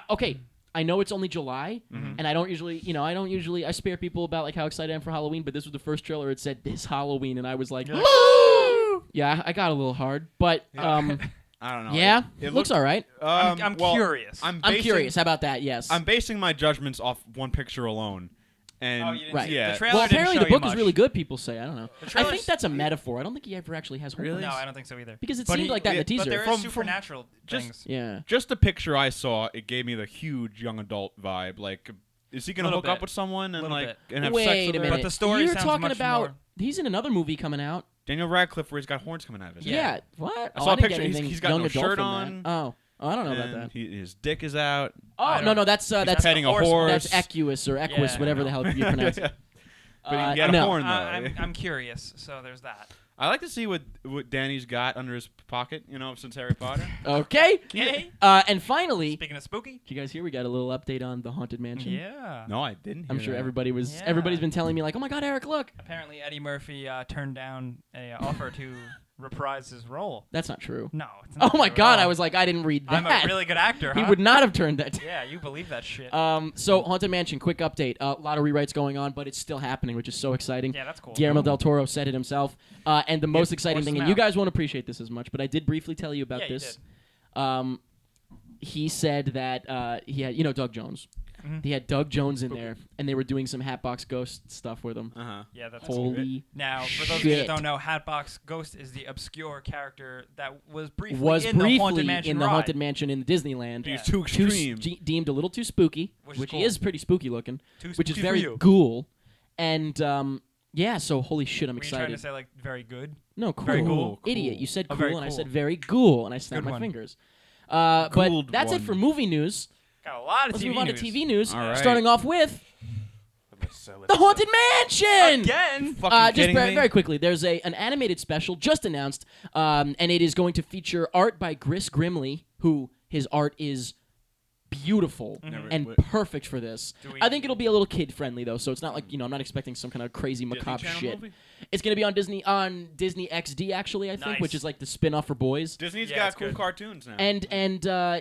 okay, I know it's only July, Mm-hmm. and I don't usually, I spare people about like how excited I am for Halloween, but this was the first trailer. It said this Halloween, and I was like, yeah, I got a little hard, but I don't know. yeah, It looks all right. I'm well, curious. I'm curious. How about that? Yes. I'm basing my judgments off one picture alone, and Oh, you didn't Right. see it. yeah. The trailer Well, didn't apparently show the you book is much. really good. People say. I don't know. I trailer's- think that's a metaphor. I don't think he ever actually has horns. Really? No, I don't think so either. Because it But seemed like that in the But teaser. there is From- supernatural just- things. Yeah. Just the picture I saw, it gave me the huge young adult vibe. Like, is he gonna Little hook up bit. with someone and Little like bit. and have sex Wait with a her? minute. But the story You're sounds talking much about. more- He's in another movie coming out. Daniel Radcliffe, where he's got horns coming out of his Yeah. head. What? I saw a didn't picture. get anything He's got young no adult shirt from on. that. Oh, I don't know about And that. his dick is out. Oh no, that's He's petting a horse. horse. that's Equus or Equus, Yeah, whatever I the know. hell you pronounce it. But he had a no. horn though. I'm curious, so there's that. I like to see what Danny's got under his pocket. You know, since Harry Potter. Okay. Okay. And finally, Speaking of spooky. did you guys hear we got a little update on the Haunted Mansion? Yeah. No, I didn't. I'm hear sure that. everybody's Yeah. been telling me like, oh my God, Eric, look. Apparently, Eddie Murphy turned down a offer to reprise his role. That's not true. No. It's not Oh my true at God, all. I was like, I didn't read that. I'm a really good actor. He huh? would not have turned that. Yeah, you believe that shit. So Haunted Mansion, quick update. A lot of rewrites going on, but it's still happening, which is so exciting. yeah, that's cool. Guillermo del Toro said it himself. And the most exciting horse's thing, and mouth. you guys won't appreciate this as much, but I did briefly tell you about Yeah, you this. He said that he had, Doug Jones. Mhm. He had Doug Jones in there, and they were doing some Hatbox Ghost stuff with him. Yeah, that's Holy Now, for those of you that shit. don't know, Hatbox Ghost is the obscure character that was briefly Was in the briefly Haunted Mansion in the ride. Haunted Mansion in Disneyland. Yeah. He's too Too extreme. deemed a little too spooky, Which is which cool. he is pretty spooky looking, Too which is spooky very for you. ghoul. And yeah, so holy shit, I'm Were you trying to excited. say like very good? No, cool. Very cool? Idiot. You said Oh, cool, very and I cool. said very ghoul, and I snapped Good my one. fingers. But Cooled that's it one. for movie news. Got a lot of Let's TV move on news. to TV news. All right. Starting off with The Haunted Mansion! Again? Fucking Just kidding me? very quickly, there's an animated special just announced, and it is going to feature art by Chris Grimley, who his art is beautiful and perfect for this. I think it'll be a little kid friendly though, so it's not like I'm not expecting some kind of crazy macabre Channel shit. movie? It's going to be on Disney XD actually, I think, Nice. which is like the spin-off for boys. Disney's Yeah, got it's cool good. cartoons now. And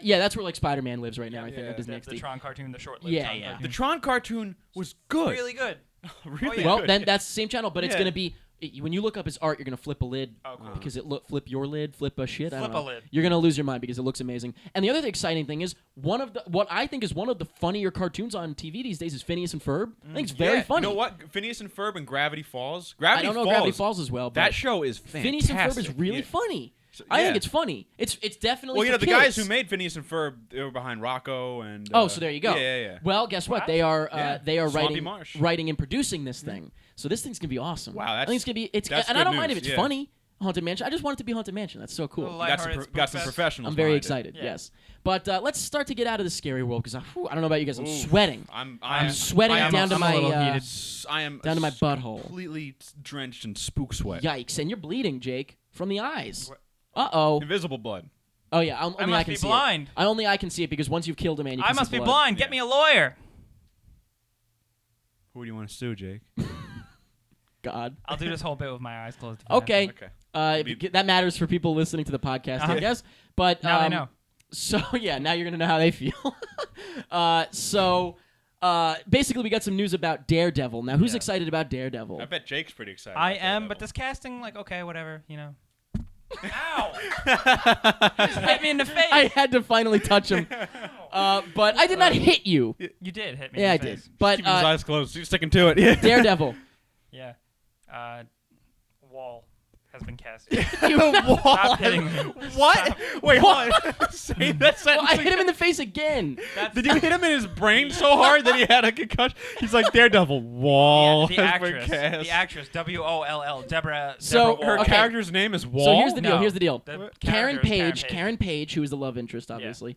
yeah, that's where like Spider-Man lives right now. I think Yeah. on Disney The XD. Tron cartoon, the short-lived Yeah, Tron yeah. cartoon. the Tron cartoon was good. Really good. Really yeah. Well, good. then that's the same channel, but it's Yeah. going to be when you look up his art, you're going to flip a lid Oh, cool. because flip your lid, flip a shit. I don't Flip a know. lid. You're going to lose your mind because it looks amazing. And the other exciting thing is what I think is one of the funnier cartoons on TV these days is Phineas and Ferb. I think it's very Yeah, funny. You know what? Phineas and Ferb and Gravity Falls. I Gravity don't know Falls. Gravity Falls as well, but That show is fantastic. Phineas and Ferb is really Yeah. funny. So- I think yeah. it's funny. It's definitely Well, for the kids. guys who made Phineas and Ferb, they were behind Rocco and. Oh, so there you go. Yeah. Well, guess what? What? They are Yeah. they are Swampy Marsh. writing and producing this thing. So this thing's gonna be awesome. Wow, I think it's gonna be that's and I good don't mind if news, it's yeah. funny. Haunted Mansion. I just want it to be Haunted Mansion. That's so cool. Little got some, lighthearted got some Spookfest. professionals. I'm very behind it. excited. Yeah. Yes, but let's start to get out of the scary world because I don't know about you guys. I'm sweating. I'm sweating I am down to I'm my a little heated. I am down to my butthole. completely drenched in spook sweat. Yikes! And you're bleeding, Jake, from the eyes. What? Uh-oh. Invisible blood. Oh yeah. Only I must can be see blind. It. Only I can see it because once you've killed a man, you can I see must be blood. blind. Get me a lawyer. Who do you want to sue, Jake? God. I'll do this whole bit with my eyes closed. Okay. Okay. That matters for people listening to the podcast, I guess. But Now they know. So yeah, now you're gonna know how they feel. Basically, we got some news about Daredevil. Now, who's excited about Daredevil? I bet Jake's pretty excited. I about am, Daredevil. but this casting, like, okay, whatever, you know. Ow! Just hit me in the face. I had to finally touch him, but I did not hit you. You did hit me. Yeah, I in the did. face. But Keep his eyes closed. He's sticking to it. Yeah. Daredevil. Yeah. Wall has been cast. Stop hitting me. What? Wait, hold on. Say that sentence. Well, I hit him in the face again. Did you hit him in his brain so hard that he had a concussion? He's like Daredevil. Wall. The has been actress. cast. The actress. Woll. Deborah. So, Deborah Her Wall. okay. character's name is Wall. So here's the deal. No. Here's the deal. The Karen character is Page. Karen Page, who is the love interest, obviously,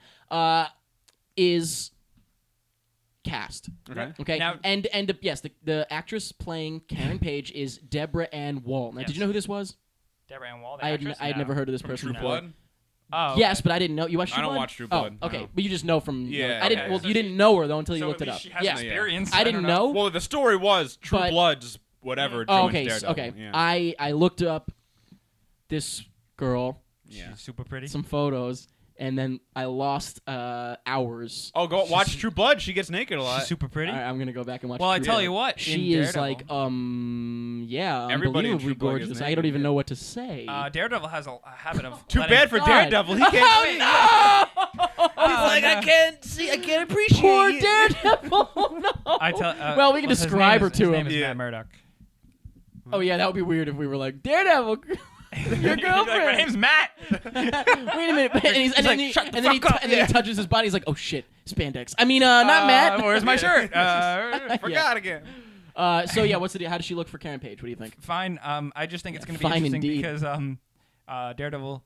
is cast. Okay. Okay. Now- and yes, the actress playing Karen Page is Deborah Ann Wall. Now, Yes. did you know who this was? Deborah Ann Wall. The I actress? had No. never heard of this From person True before. Blood. Oh, okay. Yes, but I didn't know. You watched True I don't Blood? watch True Blood, Oh, okay. no. But you just know from. Yeah, I didn't. okay. Well, So you didn't know her though until you So looked it at up. least she has Yeah. experience. I didn't don't know. Well, the story was True But- Blood's whatever. Oh, joins okay. Daredevil. Okay. Yeah. I looked up this girl, Yeah. She's super pretty. some photos, and then I lost hours. Oh, go watch True Blood. She gets naked a lot. She's super pretty. All right, I'm gonna go back and watch. Well, I True tell Blood. you what. She in is Daredevil, like, yeah, Everybody in unbelievably True Blood gets gorgeous. I naked, don't even yeah. know what to say. Daredevil has a habit of. Too letting- bad for God. Daredevil. He can't. I can't see. I can't appreciate. Poor Daredevil. No. I tell. Well, we can his describe name her is- to his him. name is Yeah. Matt Murdock. Oh yeah, that would be weird if we were like Daredevil. Your He's like, girlfriend. my name's Matt. Wait a minute. And, then like, he, "Shut the and then he fuck up." and then he touches his body. He's like, oh shit, spandex. I mean, not Matt. Where's my shirt? Forgot again. So yeah, what's the deal? How does she look for Karen Page? What do you think? Fine. I just think it's going to be Fine interesting indeed. because Daredevil,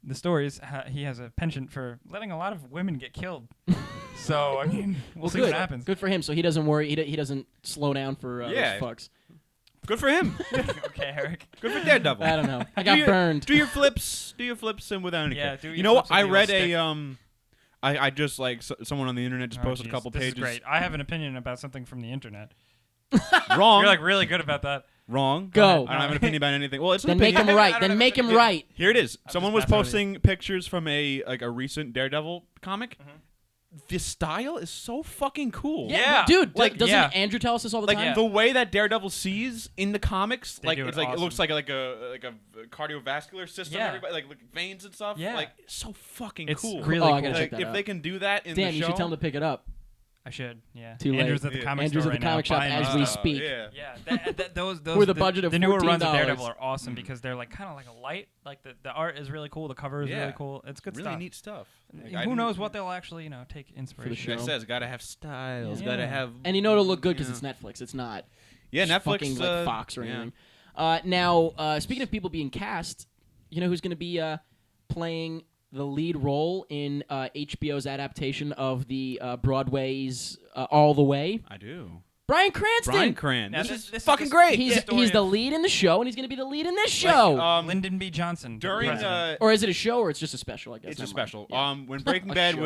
the stories, he has a penchant for letting a lot of women get killed. So I mean, we'll see good. what happens. Good for him. So he doesn't worry. He doesn't slow down for Yeah. those fucks. Good for him. Okay, Eric. Good for Daredevil. I don't know. I got burned. Do your flips. Do your flips and without any. Yeah, care. do You your know what? flips with I the read little a I just like someone on the internet just posted a couple this pages. Is great. I have an opinion about something from the internet. Wrong. You're like really good about that. Wrong. Go. I don't have an opinion about anything. Well, it's an Then make opinion. him right. I don't Then have make an him opinion. right. Here it is. I'm Someone just was messing with posting pictures from a recent Daredevil comic. The style is so fucking cool. Yeah. Dude, Like, doesn't yeah. Andrew tell us this all the Like time? Yeah. the way that Daredevil sees in the comics, They like do it's it like it awesome. looks like a cardiovascular system. Yeah. Everybody like veins and stuff. Yeah. Like so fucking It's cool. really Oh, I cool. gotta check Like, that if out. they can do that in Damn, the you show, should tell him to pick it up. I should. Yeah. Too late. Andrew's at the Yeah. comic Andrew's store at the right comic now shop buying as we my stuff. speak. Yeah. Yeah, those With a budget of the newer runs of $14. Daredevil are awesome because they're like kind of like a light. Like the art is really cool, the cover is Yeah. really cool. It's good Really stuff. neat stuff. Like, I Who didn't- knows what they'll actually take inspiration. show. Like I says, gotta have styles. Yeah. Gotta have. And you know it'll look good because Yeah. it's Netflix. It's not Yeah, Netflix. fucking like Fox or yeah. anything. Now, speaking of people being cast, you know who's going to be playing the lead role in HBO's adaptation of the Broadway's All the Way? I do. Bryan Cranston. Bryan Cranston. Now, This this is is fucking the- great. He's the lead in the show, and he's going to be the lead in this show. Lyndon B. Johnson the during president. or is it a show, or it's just a special? I guess it's a Never mind. special. Yeah. When Breaking A Bad show.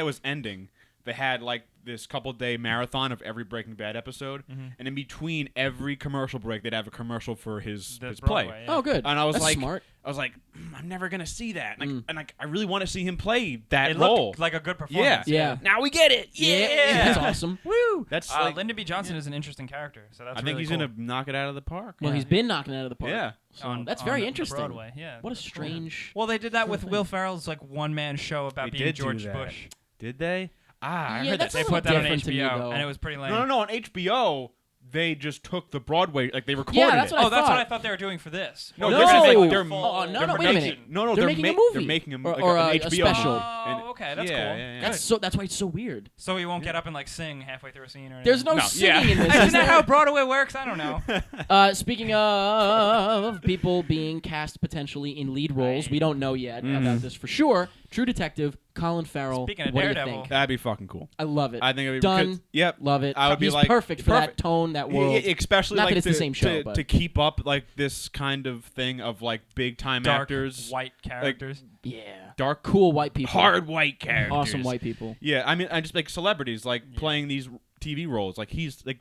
was ending, they had like this couple-day marathon of every Breaking Bad episode, and in between every commercial break, they'd have a commercial for his The play. Broadway, yeah. Oh, good. And I was That's like, smart. I'm never gonna see that, and I really want to see him play that It role. looked like a good yeah, performance. Yeah. Now we get it. Yeah, that's awesome. Woo! That's like, Lyndon B. Johnson is an interesting character, so that's I think really he's cool. gonna knock it out of the park. Well, Yeah. he's been knocking it out of the park. Yeah. So that's on very the interesting. Broadway, yeah. What a strange. Well, they did that with thing. Will Ferrell's like one-man show about They being did do George that. Bush. Did they? I Yeah, heard that's that. They a little put that on different to me, HBO, though. and it was pretty lame. No. On HBO, they just took the Broadway, like they recorded Yeah, that's it. what Oh, that's what thought. I thought they were doing for this. No, No. this is like they're Oh, no, they're wait a minute. making- No, They're they're making a ma- movie. They're making a, Or- like or an a HBO special. show. Oh, okay, that's yeah, cool. yeah, yeah. That's so. That's why it's so weird. So he won't get up and like sing halfway through a scene or anything. There's no, No, singing yeah. in this. Isn't is that there? how Broadway works? I don't know. Speaking of people being cast potentially in lead roles, Right. we don't know yet about this for sure. True Detective, Colin Farrell. Speaking of what do you Daredevil. think? That'd be fucking cool. I love it. I think it'd be Done. because- Yep. Love it. I would be He's like perfect for that perfect. tone, that world. Especially Not like that it's the same show, to, but- to keep up like this kind of thing of like big time Dark actors, white characters. Yeah. dark, cool white people. hard white characters, Awesome white people. Yeah, I mean, I just like celebrities like playing these TV roles. Like he's like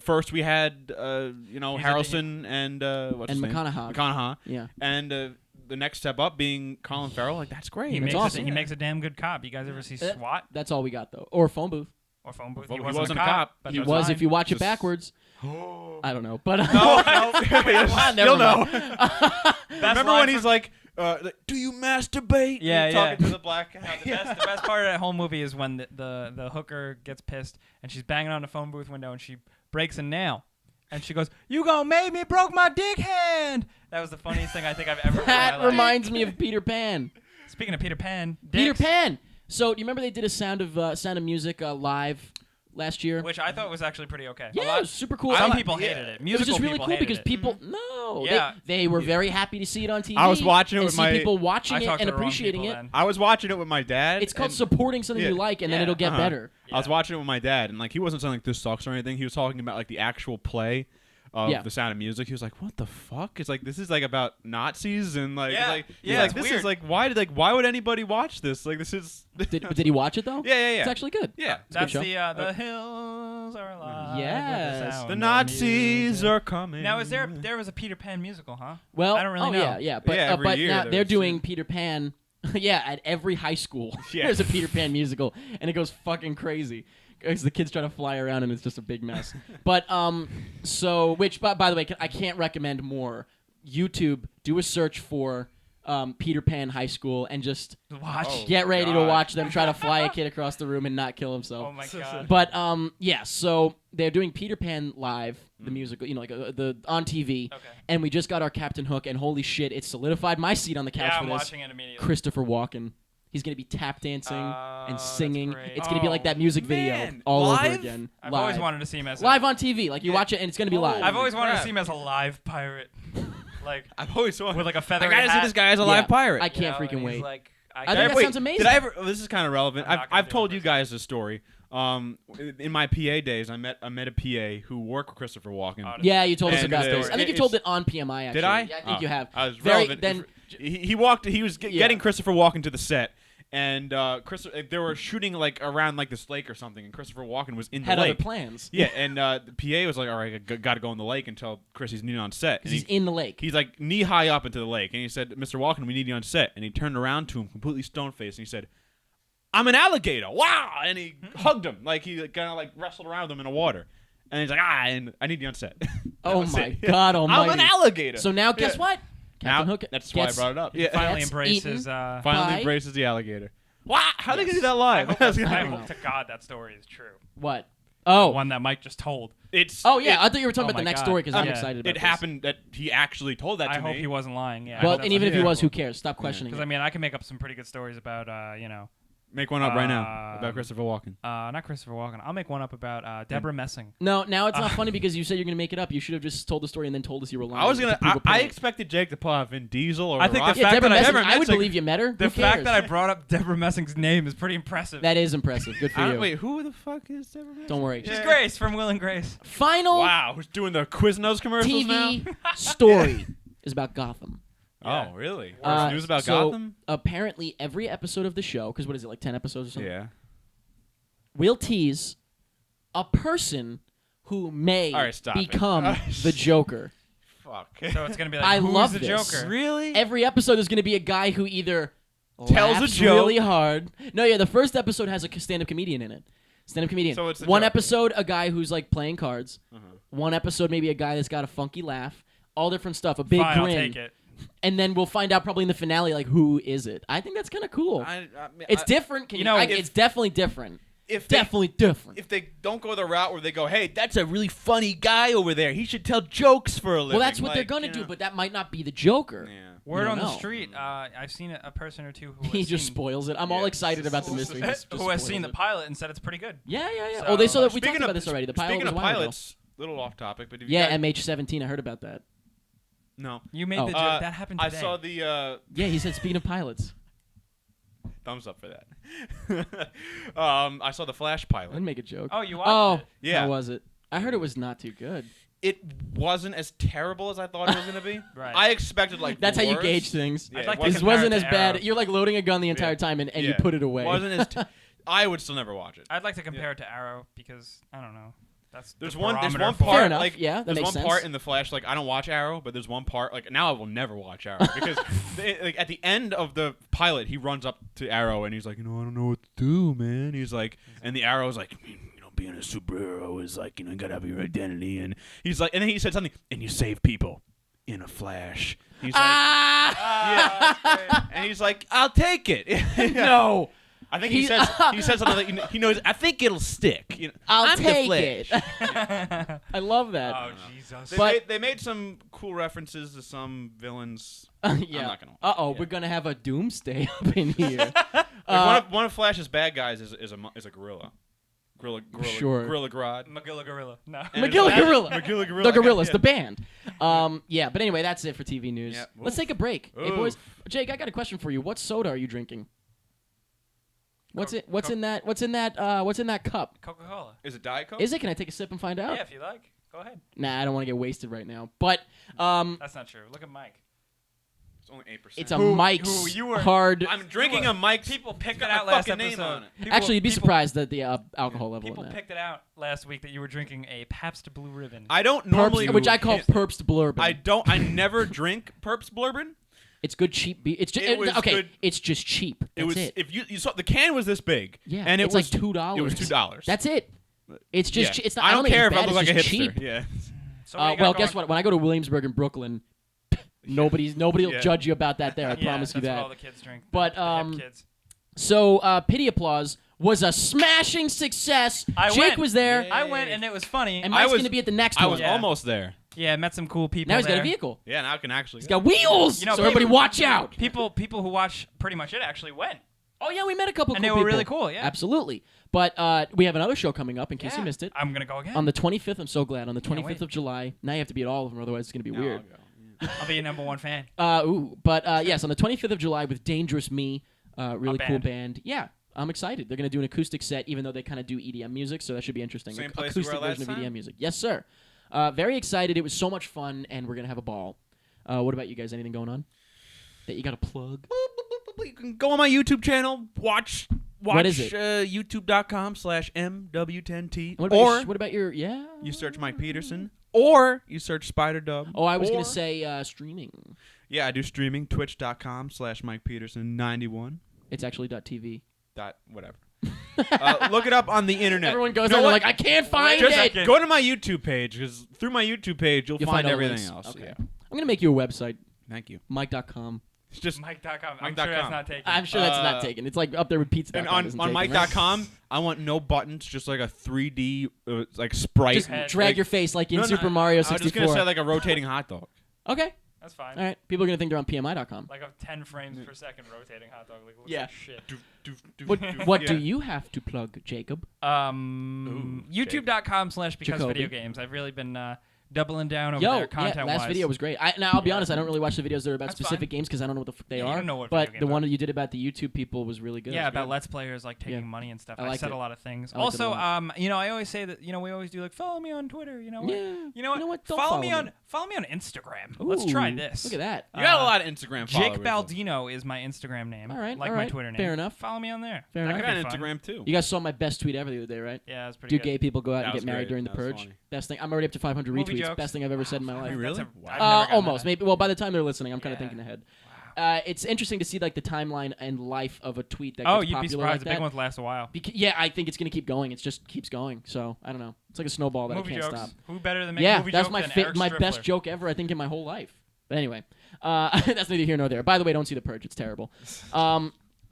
first we had Harrelson and what's his name? McConaughey. Yeah. And the next step up being Colin Farrell. Like that's great. He That's makes awesome. he makes a damn good cop. You guys ever see SWAT That's all we got though. Or Phone Booth. or Phone Booth? Well, He he wasn't wasn't a a cop. cop. But He that's was fine. if you watch it Just- backwards. I don't know, but No, Never you'll know. mind. Remember when he's like, "Do you masturbate?" Yeah, He's yeah. talking to the black guy. The best part of that whole movie is when the hooker gets pissed and she's banging on the phone booth window and she breaks a nail. And she goes, "You gonna make me broke my dick hand." That was the funniest thing I think I've ever heard in my that life. reminds me of Peter Pan. Speaking of Peter Pan, Peter dicks, Pan. So do you remember they did a Sound of Music live last year? which I thought was actually pretty okay. Yeah, it was super cool. Some And people yeah. hated it. it was Musical just really people cool hated because it. people no, Yeah. they were very happy to see it on TV. I was watching it and with see my- people watching I it talked and to the wrong appreciating people it. then. I was watching it with my dad. It's called and- supporting something Yeah. you like, and then Yeah. it'll get better. I was watching it with my dad, and like he wasn't saying like this sucks or anything. He was talking about like the actual play of Yeah. The Sound of Music. He was like, "What the fuck?" It's like this is like about Nazis and like Yeah. like Yeah, like it's this weird. is like why would anybody watch this? Like this is Did he watch it though? yeah. It's actually good. Yeah. It's a good That's show. the hills are alive. Yes. with the sound The of Nazis music. are coming. Now, there was a Peter Pan musical, huh? Well, I don't really know. Yeah, but Yeah, every but year now there's they're doing shit. Peter Pan. Yeah, at every high school, Yeah. there's a Peter Pan musical, and it goes fucking crazy. Because the kids try to fly around and it's just a big mess. But so which by the way, I can't recommend more. YouTube, do a search for Peter Pan High School and just Watch. Oh. get ready to God. watch them try to fly a kid across the room and not kill himself. Oh my god. But yeah, so they're doing Peter Pan live, the musical, like the on TV, Okay. and we just got our Captain Hook, and holy shit, it solidified my seat on the couch Yeah, for I'm this. watching it immediately. Christopher Walken. He's gonna be tap dancing and that's singing. great. It's gonna be like that music video man. all over Live? again. I've live. always wanted to see him as live on TV. Like you watch it and it's gonna be live. I've always wanted to crap. see him as a live pirate, like I've always wanted with like a I feather. gotta see this guy as a live pirate. I can't freaking wait. Like, I I think that Wait, sounds amazing. Did I ever? This is kind of relevant. I'm not gonna I've do it told you first. guys this story. In my PA days, I met a PA who worked with Christopher Walken. Oh, Yeah, you told us And about the- this. I think you it's- told it on PMI. Actually. Did I? Yeah, I think Oh, you have. I was Very- relevant. Then He walked. He was Yeah. getting Christopher Walken to the set, and they were shooting like around like this lake or something, and Christopher Walken was in the had other lake. plans. Yeah, and the PA was like, "All right, I got to go in the lake until Chrissy's needed on set." And Because he's in the lake. he's like knee high up into the lake, and he said, "Mr. Walken, we need you on set." And he turned around to him, completely stone faced, and he said, "I'm an alligator!" Wow! And he hugged him, like he kind of like wrestled around with him in the water. And he's like, and I need you on set. That Oh was my it. God Almighty! I'm an alligator. So now, guess Yeah. what? Captain Now, Hook. that's why I gets- brought it up. He Yeah. finally Gets embraces. Finally Bye. embraces the alligator. Wow! How they Yes. gonna do that I live? hope, I I don't know. hope to God that story is true. What? The Oh. one that Mike just told. It's. Oh yeah, it- I thought you were talking Oh about the my next God. story because I'm Yeah. excited about It this. happened that he actually told that to I me. hope he wasn't lying. Yeah. Well, and even if he Yeah. was, who cares? Stop questioning. because I mean, I can make up some pretty good stories about Make one up right now about Um, Christopher Walken. not Christopher Walken. I'll make one up about Deborah Messing. No, now it's not funny because you said you're gonna make it up. You should have just told the story and then told us you were lying. I was to gonna. prove a I point. expected Jake to pull out Vin Diesel or I think the Rock. Yeah, fact Deborah that I Messing, never I would Messing- believe you met her. The Who fact cares? that I brought up Deborah Messing's name is pretty impressive. That is impressive. Good for you. Wait, who the fuck is Deborah Messing? Don't worry. She's Yeah. Grace from Will and Grace. Final Wow, who's doing the Quiznos commercials TV now? story is about Gotham. Yeah. Oh, really? Uh, Worst news about so Gotham? Apparently, every episode of the show, because what is it, like 10 episodes or something? Yeah. Will tease a person who may All right, stop it. become the Joker. Fuck. So it's gonna be like, I who's love the this. Joker? Really? Every episode is going to be a guy who either Tells a laughs joke. really hard. No, yeah, the first episode has a stand-up comedian in it. Stand-up comedian. So it's the One Joker. episode, a guy who's like playing cards. Uh-huh. One episode, maybe a guy that's got a funky laugh. All different stuff. A big Fine, I'll grin. take it. And then we'll find out probably in the finale, like, who is it? I think that's kind of cool. It's different. Can you you know, I- if- it's definitely different. If Definitely different. If they don't go the route where they go, hey, that's a really funny guy over there. He should tell jokes for a living. Well, that's what they're Like, going to you do, know. but that might not be the Joker. Yeah. Word don't on the know. street. I've seen a person or two who He has just seen, spoils it. I'm all Yeah. excited about the mystery. He just who has spoils seen the it. pilot and said it's pretty good. Yeah. So, Oh, they saw that. We Speaking talked about of- this already. The pilot Speaking was of a while ago. pilots, little off topic, but if you Yeah, guys, MH17. I heard about that. no. You made Oh. the joke. That happened I today. saw the Yeah, he said speaking of pilots. thumbs up for that. I saw the Flash I pilot. didn't make a joke. Oh, you watched Oh, it? Yeah. How was it? I heard it was not too good. It wasn't as terrible as I thought it was gonna be. Right. I expected like That's the how you worst. gauge things. Yeah, I'd like it to This compare wasn't it as to bad. Arrow. You're like loading a gun the entire time and you Yeah. put it away. Wasn't as I would still never watch it. I'd like to compare it to Arrow because I don't know. There's the one barometer part for Fair enough. like Yeah, that there's makes one sense. part in the Flash like I don't watch Arrow, but there's one part like now I will never watch Arrow because like at the end of the pilot he runs up to Arrow and he's like, I don't know what to do, man. He's like, and the Arrow's like, being a superhero is like, you gotta have your identity, and he's like, and then he said something, and you save people in a flash. He's like, yeah, and he's like, I'll take it. No. I think he says something like he knows. I think it'll stick. I'll I'm the take it. Flash. I love that. Oh Jesus! They made some cool references to some villains. Yeah. I'm not gonna. Uh-oh, we're gonna have a doomsday up in here. One of Flash's bad guys is a gorilla. Sure. Gorilla Grodd. Magilla Gorilla. No. Magilla Gorilla. Magilla Gorilla. The Gorillas, the band. Yeah, but anyway, that's it for TV news. Yeah. Let's take a break. Hey boys, Jake, I got a question for you. What soda are you drinking? What's in that cup? Coca-Cola. Is it Diet Coke? Is it? Can I take a sip and find out? Yeah, if you like. Go ahead. Nah, I don't want to get wasted right now. But That's not true. Look at Mike. It's only 8%. it's a Mike's hard. I'm drinking a Mike's. People picked got it out my last fucking episode. name on it. Actually, you'd be surprised at the alcohol level People in that. picked it out last week that you were drinking a Pabst Blue Ribbon. I don't normally, Which I call Purpst Blurbin. I never drink Purps Bourbon. It's good cheap beer. It's just It was okay. good. It's just cheap. That's It was it. if you saw the can was this big. Yeah, and it's was like $2. It was $2. That's it. It's just Yeah. it's not. I don't think care it's if I bad, look like a it's just hipster. cheap. Yeah. So what do you got Well, going? guess what? When I go to Williamsburg in Brooklyn, nobody will Yeah. judge you about that there. I Yeah, promise you that's what that. all the kids drink. But, the hip kids. So, Pity Applause was a smashing success. I Jake went. was there, I went and it was funny. and I Mike's was- going to be at the next I one. was almost there. Yeah, met some cool people. Now he's got a there. vehicle. Yeah, now I can actually. He's got wheels. You know, so everybody watch out. People who watch pretty much it actually went. Oh yeah, we met a couple And cool they were people. really cool, yeah. Absolutely. But we have another show coming up in case you missed it. I'm gonna go again. On the 25th, I'm so glad. On the Can't 25th wait. of July. Now you have to be at all of them, otherwise it's going to be weird. I'll be your number one fan. Yes, on the 25th of July with Dangerous Me, really cool band. band. Yeah, I'm excited. They're going to do an acoustic set, even though they kind of do EDM music, so that should be interesting. Same place we acoustic were last version of time? EDM music. Yes, sir. Very excited. It was so much fun, and we're going to have a ball. What about you guys? Anything going on that you got to plug? You can go on my YouTube channel. Watch. What is it? YouTube.com/MW10T. What about your You search Mike Peterson, or you search Spider Dub. Oh, I was going or- to say streaming. Yeah, I do streaming. Twitch.com/Mike Peterson 91. It's actually .tv. Whatever. Look it up on the internet. Everyone goes You know there, they're what? like, I can't find Just it. go to my YouTube page, because through my YouTube page you'll find all the everything links. else. Okay. Yeah. I'm going to make you a website, Thank you. Mike.com. It's just Mike.com. I'm Mike.com. sure that's not taken. I'm sure that's not taken. It's like up there with pizza. and on Mike.com, I want no buttons, just like a 3D like sprite. Just Head. drag like- your face like in No, Super Mario I was 64. just gonna say like a rotating hot dog. Okay. That's fine. All right. People are going to think they're on PMI.com. Like a 10 frames per second rotating hot dog. Like, looks Yeah. like shit. What Yeah. do you have to plug, Jacob? YouTube.com/because Jacoby. video games. I've really been doubling down over Yo, there content-wise. last video was great. Now, I'll be honest, I don't really watch the videos that are about That's specific fine. games because I don't know what the fuck they Yeah, you are. don't know what but video the games one are. that you did about the YouTube people was really good. Yeah, It was about good. Let's Players like taking Yeah. money and stuff. I I liked said it. a lot of things. I liked it a Also, lot. I always say that we always do like follow me on Twitter. You know what? Yeah. You know what? Don't Follow me me. on Instagram. Let's try Ooh, this. Look at that. You got a lot of Instagram followers. Jake Baldino is my Instagram name. All right, like all my right. Twitter name. Fair enough. Follow me on there. Fair That enough. I could got be fun. Instagram too. You guys saw my best tweet ever the other day, right? Yeah, that's pretty Do good. gay people go out That and was get married great. during the That was purge? funny. Best thing. I'm already up to 500 Movie retweets. jokes. Best thing I've ever said in my life. Really? That's Wow. I've never gotten Almost. that. Maybe. Well, by the time they're listening, I'm kind of Yeah. thinking ahead. Wow. It's interesting to see like the timeline and life of a tweet that Oh, gets you'd be popular surprised. like The big that. ones last a while. Yeah, I think it's gonna keep going. It just keeps going. So I don't know. It's like a snowball that Movie I can't jokes. stop. Who better than make Yeah, movie that's jokes my than Eric my best Striffler? joke ever. I think in my whole life. But anyway, that's neither here nor there. By the way, don't see the purge. It's terrible.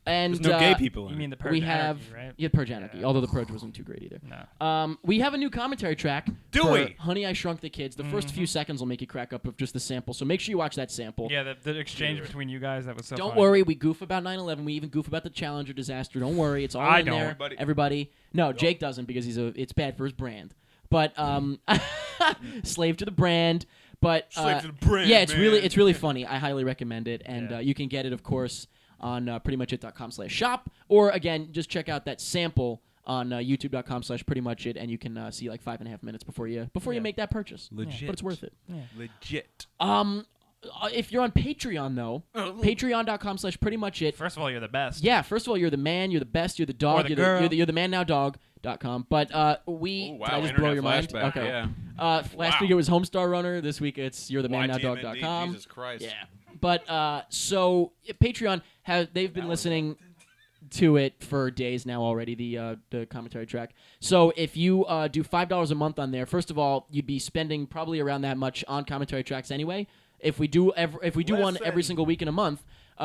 And There's no gay people in You it. mean the Purge we Anarchy, have right? Purge Anarchy. Yeah. Although the purge wasn't too great either. No. We have a new commentary track. Do for we? Honey, I Shrunk the Kids. The first few seconds will make you crack up of just the sample. So make sure you watch that sample. Yeah, the exchange between you guys, that was so Don't funny. worry, we goof about 9/11. We even goof about the Challenger disaster. Don't worry, it's all I in don't. there. Everybody- Everybody. No, Jake doesn't because it's bad for his brand. But slave to the brand. But Slave to the brand, yeah, it's man. really funny. I highly recommend it, and Yeah. you can get it, of course, on prettymuchit.com/shop, or again, just check out that sample on youtube.com/prettymuchit, and you can see like 5.5 minutes before you Yeah. make that purchase. Legit. But it's worth it. Yeah. Legit. if you're on Patreon, though, patreon.com/prettymuchit. First of all, you're the best. Yeah, first of all, you're the man, you're the best, you're the dog, Or the girl. you're the man now dog.com. But we Ooh, wow, did I just blow internet your mind? flashback, Okay. yeah. Last week it was Homestar Runner. This week it's you're the man now YTMND, dog.com. Jesus Christ. Yeah. But so Patreon they've been listening to it for days now already, the commentary track. So if you do $5 a month on there, first of all, you'd be spending probably around that much on commentary tracks anyway. If we do one every single week in a month,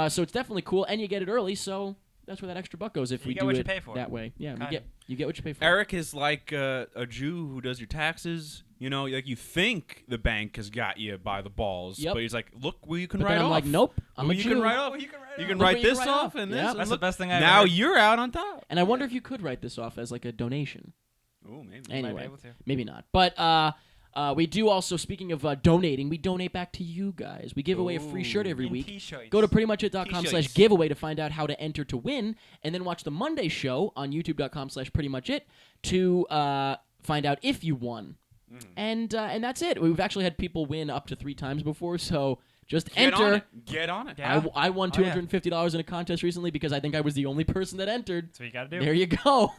so it's definitely cool, and you get it early. So that's where that extra buck goes if You we get do what you it pay for. that way. Yeah, Kinda. you get what you pay for. Eric is like a Jew who does your taxes. You know, like you think the bank has got you by the balls, Yep. but he's like, look where you can But write then I'm off. like, nope, I'm Well, a you Jew. can write off. Oh, you can write You it can off. write Look what you this write off off. and Yep. this. and That's the look, best thing I ever Now heard. you're out on top. And I wonder if you could write this off as like a donation. Ooh, maybe. might be Anyway, able to. maybe not. But we do also, speaking of donating, we donate back to you guys. We give away a free shirt every In week. T-shirts. Go to prettymuchit.com/giveaway T-shirts. to find out how to enter to win, and then watch the Monday show on youtube.com/prettymuchit to find out if you won. And that's it. We've actually had people win up to 3 times before, so just Get on enter. it. Get on it. Yeah. I won Oh, yeah. $250 in a contest recently because I think I was the only person that entered. That's what you got to do. There you go.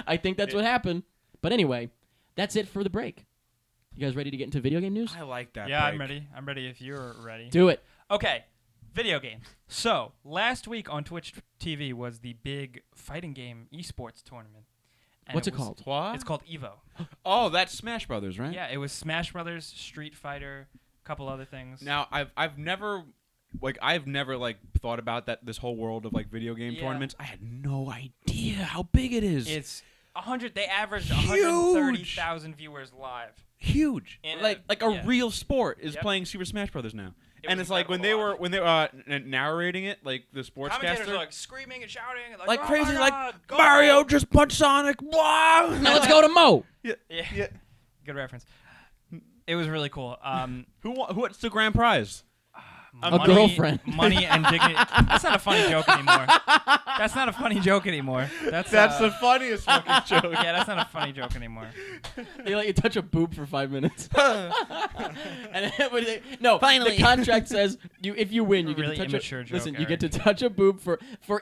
I think that's what happened. But anyway, that's it for the break. You guys ready to get into video game news? I like that. Yeah, break. I'm ready. I'm ready if you're ready. Do it. Okay, video games. So, last week on Twitch TV was the big fighting game esports tournament. And What's it was- called? What? It's called EVO. Oh, that's Smash Brothers, right? Yeah, it was Smash Brothers, Street Fighter, a couple other things. Now, I've never thought about this whole world of like video game Yeah. tournaments. I had no idea how big it is. It's 100. They averaged Huge. 130,000 viewers live. huge. In Like a- a yeah. real sport is Yep. playing Super Smash Brothers now. It And was it's like when they incredible were narrating it, like the Commentators sportscaster, are like screaming and shouting, and like "Oh crazy, my like God, go Mario Mo!" just punched Sonic. Wow. Now let's go to Mo. Yeah. Yeah. Good reference. It was really cool. What's the grand prize? A girlfriend. Money and dignity. That's not a funny joke anymore. That's not a funny joke anymore. That's the funniest fucking joke. yeah. That's not a funny joke anymore. They let you touch a boob for 5 minutes. And no, Finally. the contract says if you win, you get Really to touch immature joke, listen, you get to Eric. touch a boob for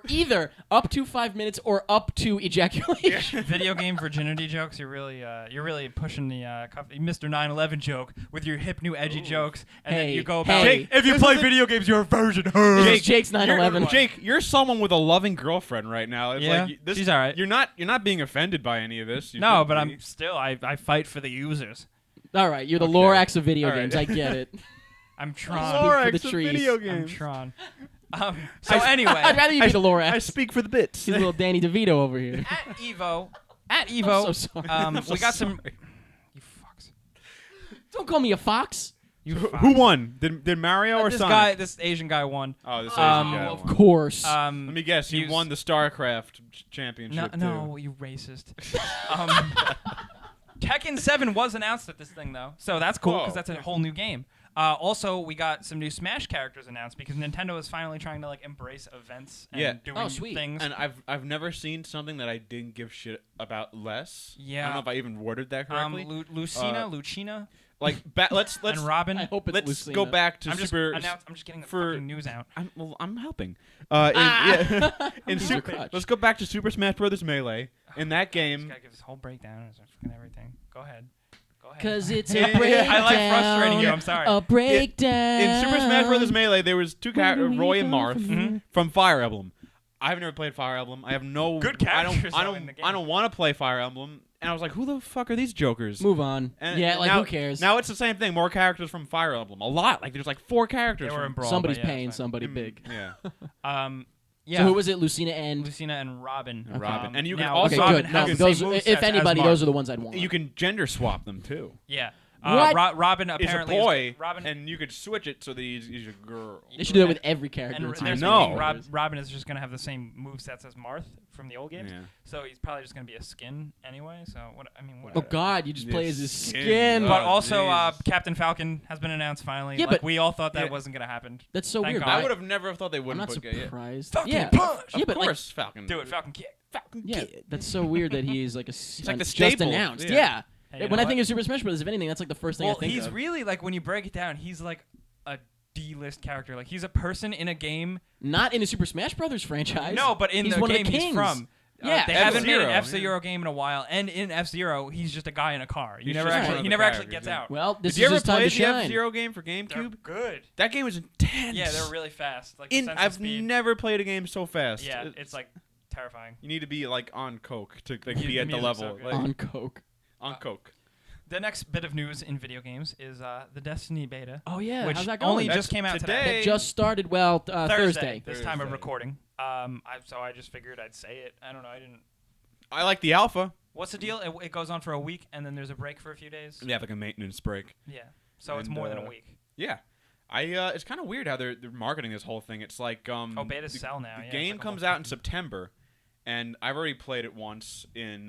either up to 5 minutes or up to ejaculation. Video game virginity jokes. You're really pushing the Mr. 9/11 joke with your hip new edgy jokes, and then Hey, you go about. hey. Jake, if you play video games, you're a virgin. This is Jake's You're- 9/11. Jake, you're someone with a loving girlfriend right now. It's Yeah, like this, she's all right. You're not being offended by any of this. You No, shouldn't but be. I'm still. I fight for the users. All right, you're the Okay. Lorax of video All right. games. I get it. I'm Speak Tron. for Lorax the of trees. video I'm games. Tron. So anyway, I'd rather you be the Lorax. I speak for the bits. He's a little Danny DeVito over here. at Evo, at I'm Evo, so sorry. I'm so we got some. sorry. You fucks. Don't call me a fox. You Who fucks. won? Did Mario or This Sonic? guy, this Asian guy won. Oh, this Um, Asian guy Of won. course. Let me guess. He he was- won the StarCraft No, championship. too. no, you racist. Tekken 7 was announced at this thing though, so that's cool because Whoa. that's a whole new game. Also, we got some new Smash characters announced because Nintendo is finally trying to like embrace events and Yeah. doing Oh, sweet. things. And I've never seen something that I didn't give shit about less. I Yeah. don't know if I even worded that correctly. Lucina, Like let's and Robin. I hope it's let's Lucina. go back to I'm just Super. I'm just getting the for- fucking news out. I'm helping. In Use your Super, crutch. let's go back to Super Smash Brothers Melee. In that Just game, gotta give this whole breakdown and fucking everything. Go ahead. Because it's a Yeah. breakdown. I like frustrating you. I'm sorry. A breakdown. in Super Smash Brothers Melee, there was two Where do characters, we Roy and go Marth, from here? from Fire Emblem. I've never played Fire Emblem. I have no Good characters, I though, don't. in the game. I don't want to play Fire Emblem. And I was like, who the fuck are these jokers? Move on. And Yeah, like now, who cares? Now it's the same thing. More characters from Fire Emblem. A lot. Like there's like 4 characters. They were in from, Brawl, Somebody's but yeah, paying it's fine. somebody big. Yeah. Yeah. So who was it? Lucina and. Lucina and Robin. And Robin. And you can now also- Okay, Robin good. has No, the those, same if movesets as anybody, Marth. those are the ones I'd want. You can gender swap them too. Yeah. What? Robin Is a apparently boy, Robin and you could switch it so that he's a girl. They should do that with every character. and in they're Smash know. Bros. thinking Robin is just gonna have the same movesets as Marth from the old games. Yeah. So he's probably just gonna be a skin anyway. So what? I mean, Oh whatever. God, you just play Your as his skin. skin. Oh, But also, Jesus. Captain Falcon has been announced finally. Yeah, like but- we all thought that Yeah. wasn't gonna happen. That's so Thank weird. God. I but would have never thought they I'm wouldn't not put gay. surprised. Falcon yeah, punch! yeah, Of but like, course, Falcon. Do it, Falcon kick. Falcon yeah, kid. that's so weird that he is like a. He's like the just staple. announced. Yeah. Yeah. Hey, you When know I think what? of Super Smash Bros., if anything, that's like the first thing I Well, think he's of. really like when you break it down, he's like a D-list character. Like he's a person in a game. Not in the Super Smash Brothers franchise. No, but in he's the one game of the he's kings. from. Yeah, they haven't made an F-Zero, F-Zero game in a while, and in F-Zero, he's just a guy in a car. He's just one of He the never actually characters, gets yeah. out. Well, this Did you is ever his time play to the shine. F-Zero game for They're GameCube? good. That game was intense. Yeah, they're really fast. Like the sense of I've speed. never played a game so fast. Yeah, it's like terrifying. You need to be like on coke to like, The be at the music's level. so good. Like, On coke. on coke. The next bit of news in video games is the Destiny beta, Oh yeah, which how's that going? only That's just came out today. That just started. Well, Thursday. This time of Thursday. recording. So I just figured I'd say it. I don't know. I didn't. I like the alpha. What's the deal? It goes on for a week, and then there's a break for a few days. You have like a maintenance break. Yeah. So it's And, more than a week. Yeah. It's kind of weird how they're marketing this whole thing. It's like betas the, sell now. The Yeah, game it's like a comes whole out in September, and I've already played it once in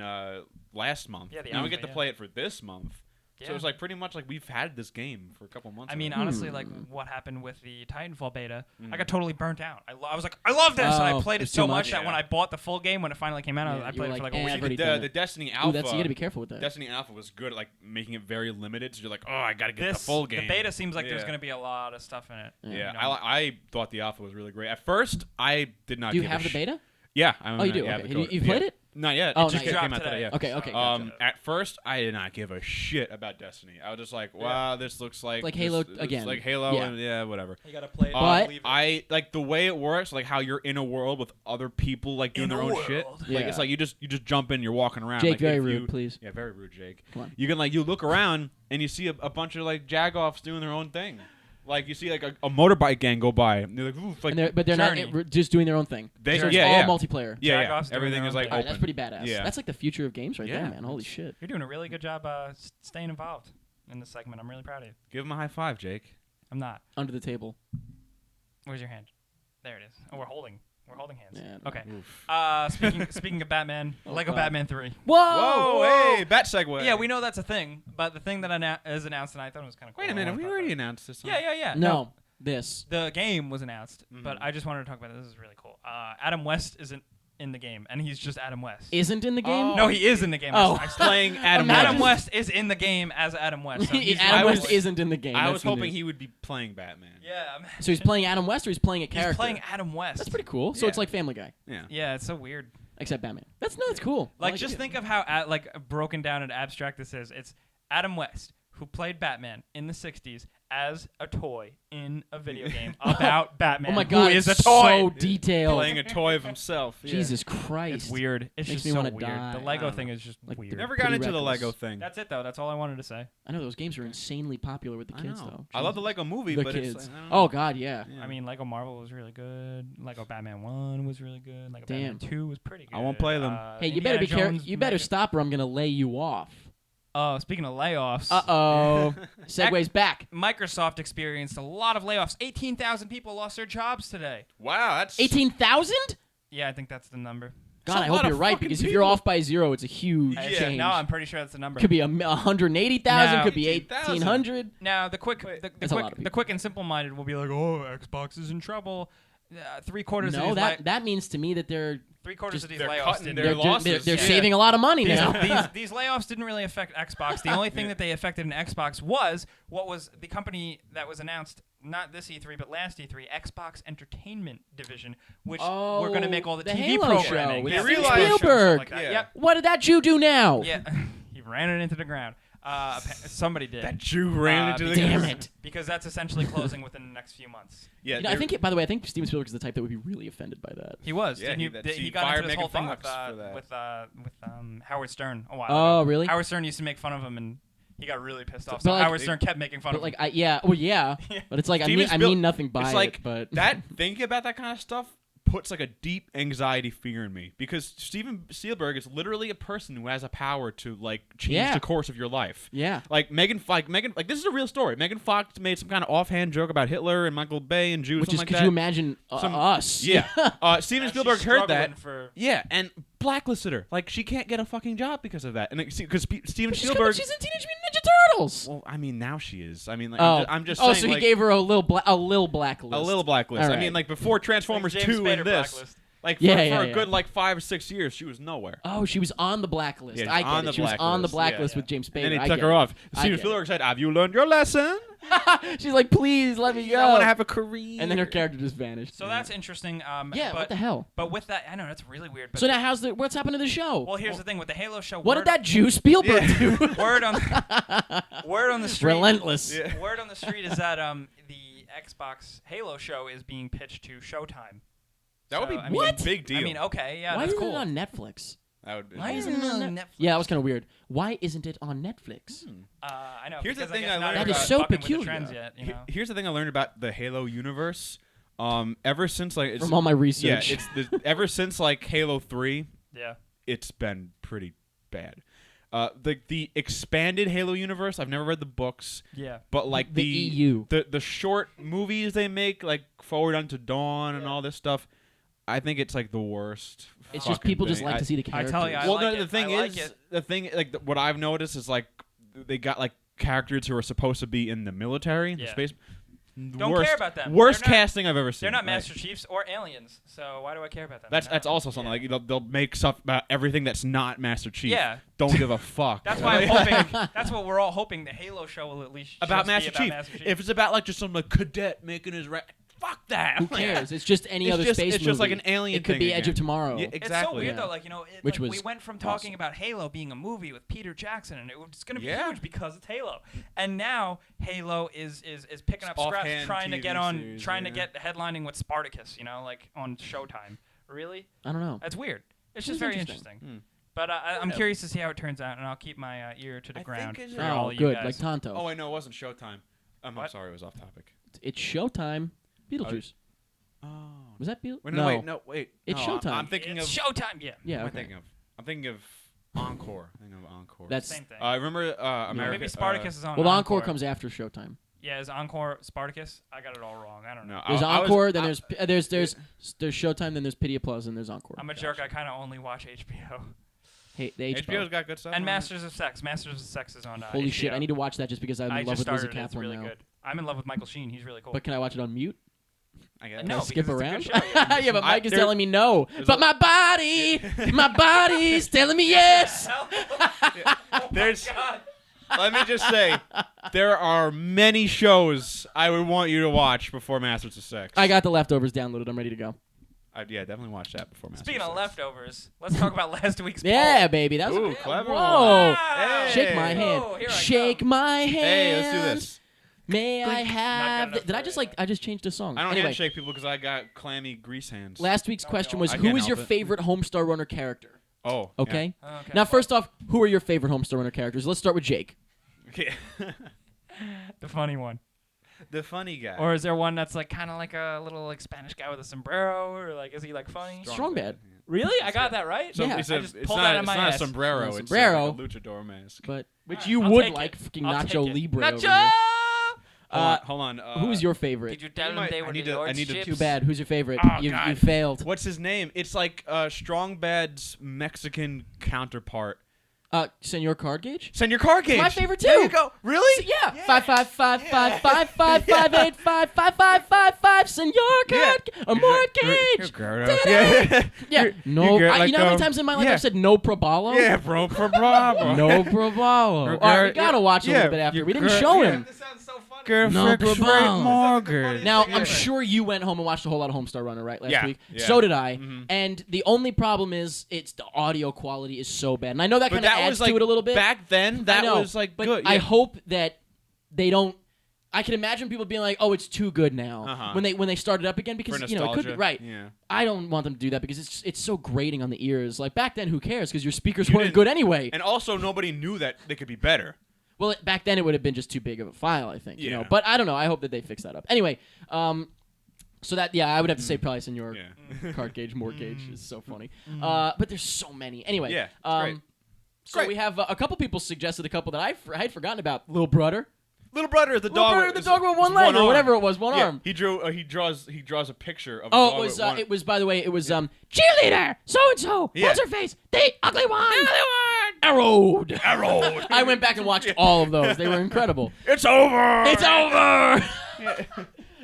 last month. Yeah, the and we alpha, get to yeah. play it for this month. Yeah. So it's like pretty much like we've had this game for a couple months. I mean, already. honestly, like what happened with the Titanfall beta, Mm. I got totally burnt out. I was like, I love this, and I Oh, played it it's so too much much. that when Yeah. I bought the full game when it finally came out, Yeah, I you played were it for like, like a eh, week. I've already the, done the it. Destiny Alpha. Ooh, that's you gotta be careful with that. Destiny Alpha was good at like making it very limited. So you're like, oh, I gotta get This the full game. the beta seems like there's Yeah. going to be a lot of stuff in it. Yeah. Yeah, You know? I thought the alpha was really great. At first, I did not. Do you give have a the beta? Yeah. Oh, you do. Yeah, Okay. the code. You've played Yeah. it? Not yet. Oh, It just not yet. came out Dropped today. Yeah. Okay. Okay. Gotcha. At first, I did not give a shit about Destiny. I was just like, "Wow, this looks like Like Halo this- again. Like Halo, Yeah. and yeah, whatever." You got to play it. But- believe it. I like the way it works, like how you're in a world with other people, like doing In their a own shit. world. Like Yeah. it's like you just jump in, you're walking around. Jake, like, very if rude, you- please. Yeah, very rude, Jake. Come on. You can like you look around and you see a bunch of like jagoffs doing their own thing. Like you see like a motorbike gang go by. And they're like, oof, like And they're not Journey. just doing their own thing. They- so it's yeah, all yeah. multiplayer. yeah, yeah. Jagoffs doing Everything their is own like thing. All right, open. that's pretty badass. Yeah. That's like the future of games right Yeah. there, man. Holy shit. You're doing a really good job staying involved in this segment. I'm really proud of you. Give him a high five, Jake. I'm not. Under the table. Where's your hand? There it is. Oh, we're holding hands. Yeah, Okay. Oof. Speaking of Batman, Oh, Lego God. Batman 3. Whoa! Whoa, hey, bat segue. Yeah, we know that's a thing, but the thing that is announced, and I thought it was kind of cool. Wait a I minute, wanna we talk already about announced this. it. Yeah. No, this. The game was announced, but Mhm. I just wanted to talk about it. This is really cool. Adam West isn't in the game, and he's just Adam West. Isn't in the game? Oh. No, he is in the game. Oh. I Playing Adam Adam West. West is in the game as Adam West. So he's Adam I West was- isn't in the game. I That's was the hoping news. he would be playing Batman. Yeah. So he's playing Adam West, or he's playing a character. He's playing Adam West. That's pretty cool. So it's Yeah. like Family Guy, Yeah. Yeah, it's so weird. except Batman. That's cool. I Like, like just it. think of how broken down and abstract this is. It's Adam West, who played Batman in the 60s as a toy in a video game about Batman. Oh my who god, is it's a toy. so detailed. Playing a toy of himself. Yeah. Jesus Christ. It's weird. It's Makes just me so wanna weird. die. The I Lego don't thing know. is just Like, weird. Never got Pretty into the reckless. Lego thing. That's it, though. That's all I wanted to say. I know those games are insanely popular with the I kids, know. though. I love the Jesus. Lego movie, The but kids. it's like, I don't Oh know. god, yeah. Yeah. I mean, Lego Marvel was really good. Lego Batman 1 was really good. Lego Damn. Batman 2 was pretty good. I won't play them. Hey, you Indiana better be careful. Jones, You better Mega- stop, or I'm gonna lay you off. Oh, speaking of layoffs. Uh-oh. Segues back. Microsoft experienced a lot of layoffs. 18,000 people lost their jobs today. Wow, that's 18,000? Yeah, I think that's the number. God, a I lot hope of you're right, fucking because if you're people. off by 0, it's a huge Yeah. change. No, I'm pretty sure that's the number. Could be 180,000, No. could be 18,000. 1,800. Now the quick, Wait. the That's a lot of quick, people. the quick and simple-minded will be like, "Oh, Xbox is in trouble." 3/4 No, of these that means to me that they're 3/4 just- of these they're layoffs cutting didn't. their they're, losses. they're Yeah. saving a lot of money These, now. these layoffs didn't really affect Xbox. The only thing that they affected in Xbox was what was the company that was announced, not this E3 but last E3, Xbox Entertainment Division, which we're going to make all the the TV Halo programming. show with Yeah, Steven the Halo show, stuff Spielberg. like that. Yeah. Yep. What did that Jew do now? Yeah. He ran it into the ground. Somebody did. that Jew ran into the Damn ground. it. Because that's essentially closing within the next few months. Yeah, You know, I think, by the way, I think Steven Spielberg is the type that would be really offended by that. He was. Yeah, Didn't he he got fired into this whole Megan thing with Fox for that. Howard Stern a while Oh, ago. really? Howard Stern used to make fun of him, and he got really pissed off. But So like- Howard Stern kept making fun But of like, him. yeah, but it's like I Steven mean nothing by it's like it, but that. Thinking about that kind of stuff puts like a deep anxiety fear in me because Steven Spielberg is literally a person who has a power to like change Yeah. the course of your life. yeah. Like Megan, like this is a real story. Megan Fox made some kind of offhand joke about Hitler and Michael Bay and Jews. Which is, like could that. you imagine us? Yeah. Steven Now Spielberg she's heard that. struggling for- Yeah, and blacklisted her. Like she can't get a fucking job because of that. And because Steven She's Spielberg. in Teenage Mutant Ninja Turtles. Well, I mean, now she is. I mean, like, Oh, I'm just oh, saying. so he like, gave her a little blacklist. a little blacklist. All I right. mean, like before Transformers James 2 Spader and this. blacklist. Like for, Yeah, for yeah, a yeah. good like 5 or 6 years, she was nowhere. Oh, she was on the blacklist. Yeah, I get on it. the She was on the blacklist, yeah, blacklist yeah. with James Spader. And then I he took get her it. off. I Steven get it. Spielberg said, "Have you learned your lesson?" She's like, please let me go. I want to have a career. And then her character just vanished. So that's interesting. Yeah, but, what the hell? But with that, I know that's really weird. But So now what's happened to the show? well, here's the thing with the Halo show. What did that Jew Spielberg do? Word on the street. Relentless. Yeah. Word on the street is that the Xbox Halo show is being pitched to Showtime. That would be I mean, What? a big deal. I mean, okay, yeah, Why that's isn't cool. it on Netflix? That would be. Why isn't it on Netflix? Yeah, that was kind of weird. Why isn't it on Netflix? I know. Here's the because thing guess I not learned That is everybody's so fucking with the peculiar. trends yet, you know? Here's the thing I learned about the Halo universe. Ever since like From all my research. yeah, ever since like Halo 3, Yeah. it's been pretty bad. The expanded Halo universe, I've never read the books, Yeah. but like The EU. the short movies they make, like Forward Unto Dawn and all this stuff, I think it's like the worst. It's just fucking people just thing. like to see the I characters. tell you, I well, like no, the it. thing I like is, it. the thing like what I've noticed is like they got like characters who are supposed to be in the military, the Yeah. space. Don't worst, care about them. Worst They're not- casting I've ever seen. They're not Like, Master Chiefs or aliens, so why do I care about them? That's also something like they'll make stuff about everything that's not Master Chief. Yeah. Don't give a fuck. That's why I'm hoping. That's what we're all hoping. The Halo show will at least about just Master be Chief. about Master Chief. If it's about like just some like cadet making his fuck that. Who cares? It's just any It's other just- space it's just like movie. an alien It could thing be Edge of again. Tomorrow. Yeah, It's so exactly. weird Yeah. though, like Which we was went from talking awesome. about Halo being a movie with Peter Jackson, and it was going to be Yeah. huge because it's Halo, and now Halo is picking up scraps, offhand trying to TV get on, series, trying to yeah. get headlining with Spartacus, you know, like on Showtime. Really, I don't know. that's weird. It's just It's very interesting. interesting. But I'm curious to see how it turns out, and I'll keep my ear to the I ground think for it's- all Oh, you good. guys. Like Tonto. Oh, I know it wasn't Showtime. I'm What? sorry, it was off topic. It's Showtime. Beetlejuice. Oh. Was that Beetlejuice? Wait. It's No, Showtime. I'm thinking It's of. Showtime. Yeah. Yeah. What am I Okay. thinking of? I'm thinking of Encore. I think of Encore. That's Same thing. I remember America. Maybe Spartacus is on. well. Encore comes after Showtime. Yeah, is Encore Spartacus? I got it all wrong. I don't know. No, There's I was- Encore. Then I- there's Showtime. Then there's Pity Applause. And there's Encore. I'm a jerk. I kind of only watch HBO. Hey, the HBO's got good stuff. And on it. Masters of Sex. Masters of Sex is on Holy HBO. shit! I need to watch that just because I'm I in love just with Lizzie started it. It's Kaplan really now. good. I'm in love with Michael Sheen. He's really cool. But can I watch it on mute? I guess. Can No, I skip because around? it's a good show. Yeah, but I- Mike is there- telling me no. there's But a- my body's telling me yes. There's. God. Let me just say, there are many shows I would want you to watch before Masters of Sex. I got the leftovers downloaded. I'm ready to go. Yeah, definitely watch that before Masters Speaking of of Sex. leftovers, let's talk about last week's Yeah, poll. baby. That was Ooh, clever Whoa. one. Hey. Shake my hand. Whoa, here I Shake come. my hand. Hey, let's do this. May I have? enough Did I for just you. I just changed a song? I don't anyway, handshake people because I got clammy grease hands. last week's No, question no. was I who can't is your help it. favorite Homestar Runner character? Oh. Okay. Okay. Now, first off, who are your favorite Homestar Runner characters? Let's start with Jake. Yeah. The funny one. The funny guy. Or is there one that's like kind of like a little like Spanish guy with a sombrero, or like is he like funny? Strong Bad. Really? I got that right? So Yeah. it's, I a, just it's pulled not, that out of it's my not ass. a sombrero. No, It's sombrero. like a luchador mask. But which Alright, you I'll would take like, it. fucking I'll Nacho take it. Libre. over Nacho! here. Hold on. Who is your favorite? Did you tell them might- they I were need the to- I Lord's need to- ships? Too bad. Who's your favorite? Oh, you God. failed. What's his name? It's like Strong Bad's Mexican counterpart. Senor Card Gauge? Send your car gauge. My favorite too. There you go. Really? Yeah. 5555558555555. Senor Card or mortgage. Yeah. Yeah. No. get You like know how many a- times in my life yeah. I've said no probalo? Yeah, bro. For Bravo. No probalo. All right, we gotta watch a little bit after. We didn't show him. This sounds so funny. No fixed problem. rate mortgage. Now, Yeah. I'm sure you went home and watched a whole lot of Homestar Runner, right, last Yeah, week? yeah. So did I. Mhm. And the only problem is it's the audio quality is so bad. And I know that But kind of that adds was like to it a little bit. back then. That I know, was like but good. I yeah. hope that they don't. I can imagine people being like, "Oh, it's too good now," Uh-huh. when they start it up again because For it could be nostalgia. right. Yeah. I don't want them to do that because it's so grating on the ears. Like back then, who cares? Because your speakers You weren't didn't- good anyway. And also, nobody knew that they could be better. Well, back then it would have been just too big of a file, I think. You know, Yeah. but I don't know. I hope that they fix that up. Anyway, so that I would have to say probably Senor Yeah. Card Gauge, Mortgage is so funny. But there's so many. Anyway, Yeah, it's great. So Great. we have a couple people suggested a couple that I had forgotten about. Little Brother, Little brother, the Little dog. Brother, the is- dog with is one leg or arm. whatever it was, one Yeah, arm. He drew. He draws a picture of. a Oh, dog with one. it was. By the way, it was cheerleader, so and so. Yeah. What's her face? The ugly one. Arrowed. Arrowed. I went back and watched all of those. They were incredible. It's over. It's over.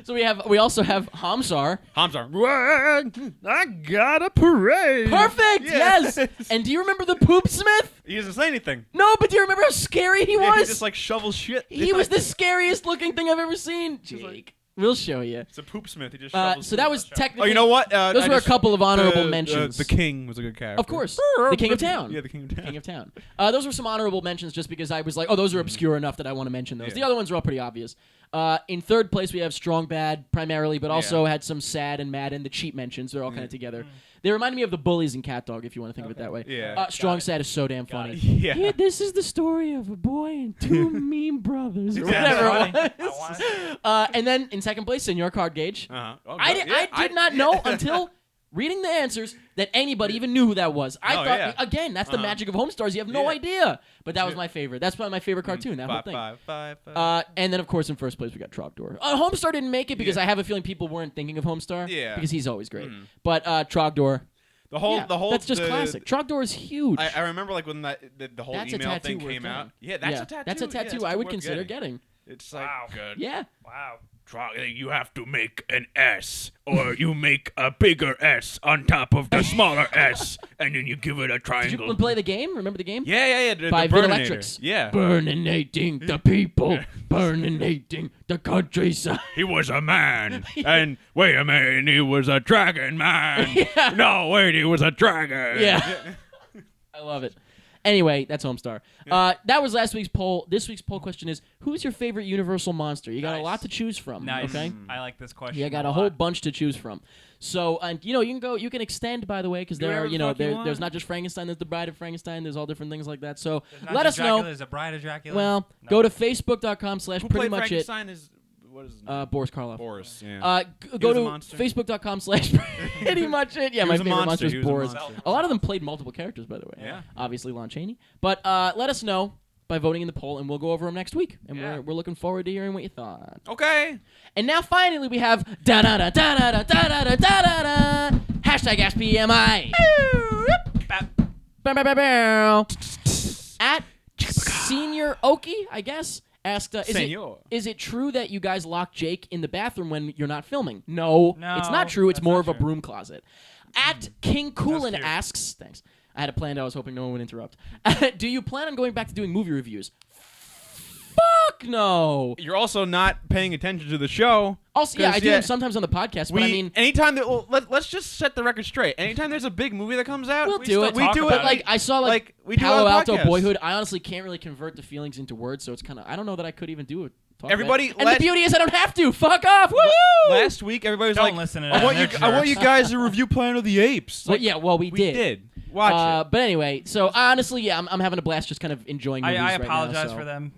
So we also have Hamzar. I got a parade. Perfect. Yeah. Yes. And do you remember the Poop Smith? He doesn't say anything. No, but do you remember how scary he Yeah, was? he just like shovels shit. He was the scariest looking thing I've ever seen. Jake, we'll show you. It's a poop smith. He just shovels. So that was technically. Oh, you know what? Those were a couple of honorable mentions. The king was a good character. Of course, the King of Town. Yeah, the king of town. King of Town. Those were some honorable mentions just because I was like, oh, those are obscure enough that I want to mention those. Yeah. The other ones are all pretty obvious. In third place, we have Strong Bad primarily, but also had some Sad and Mad and the cheap mentions. They're all kind of together. They remind me of the Bullies in Cat Dog, if you want to think of it that way. Yeah. Strong Sad is so damn funny. Yeah. This is the story of a boy and two mean brothers, or That's whatever it funny. was. And then in second place, Senor Card Gauge. Uh-huh. Oh, I did not know until reading the answers that anybody even knew who that was. I Oh, thought, yeah. again, that's the magic of Homestars. You have no idea. But that was my favorite. That's probably my favorite cartoon, that whole thing. Five. And then, of course, in first place, we got Trogdor. Homestar didn't make it because I have a feeling people weren't thinking of Homestar. Yeah. Because he's always great. But Trogdor. The whole. That's just classic. Trogdor is huge. I remember like when the whole That's a email tattoo thing worth came out. getting. Yeah, that's a tattoo. That's a Yeah, tattoo it's I would worth consider getting. It's like Wow. good. Yeah. Wow. You have to make an S, or you make a bigger S on top of the smaller S, and then you give it a Did triangle. you play the game? Remember the game? Yeah. The By Burninator. Videlectrics. Yeah. Burninating the people. Burninating the countryside. He was a man, and wait a minute, he was a dragon man. Yeah. No, wait, he was a dragon. Yeah. I love it. Anyway, that's Homestar. That was last week's poll. This week's poll question is, who's your favorite Universal monster? You got a Nice. lot to choose from. Nice. Okay? I like this question. Yeah, I got a whole bunch to choose from. So, and you can extend, by the way, because there are, whatever the fuck you want. there's not just Frankenstein, there's the Bride of Frankenstein, there's all different things like that. So There's not let just us Dracula, know. There's a Bride of Dracula. Well, No. go to facebook.com/pretty Who played much it. Frankenstein is what is his name? Boris Karloff. Boris. Yeah. Go was a to monster. facebook.com/pretty much it. Yeah, He my was a favorite monster. monster is He was a Boris. monster. A lot of them played multiple characters, by the way. Yeah. Obviously, Lon Chaney. But let us know by voting in the poll, and we'll go over them next week. And Yeah. we're looking forward to hearing what you thought. Okay. And now finally we have da-da-da-da-da-da-da-da-da-da. Hashtag AskPMI. Bow, bow, bow, bow. At Senior Oki, I guess, asked, Senor. is it true that you guys lock Jake in the bathroom when you're not filming? No, No, it's not true. It's that's more not of a true. broom closet. At King Coolin cute. asks, thanks. I had a plan. I was hoping no one would interrupt. Do you plan on going back to doing movie reviews? Fuck no. You're also not paying attention to the show. Also, yeah, I 'cause, do them sometimes on the podcast, but I mean, anytime that let's just set the record straight. Anytime there's a big movie that comes out, we'll we do still it. We do about it. But like, I saw like we do Palo on Alto podcasts. Boyhood. I honestly can't really convert the feelings into words, so it's kind of I don't know that I could even do it. Talk Everybody, about it. And the beauty is I don't have to. Fuck off. Woo! Last week, everybody was Don't like, listen to I them. want you. They're I want you jerks." guys to review Planet of the Apes. Well, yeah, well, we did. Watch it. But anyway, so honestly, yeah, I'm having a blast just kind of enjoying movies I right now. apologize so. for them.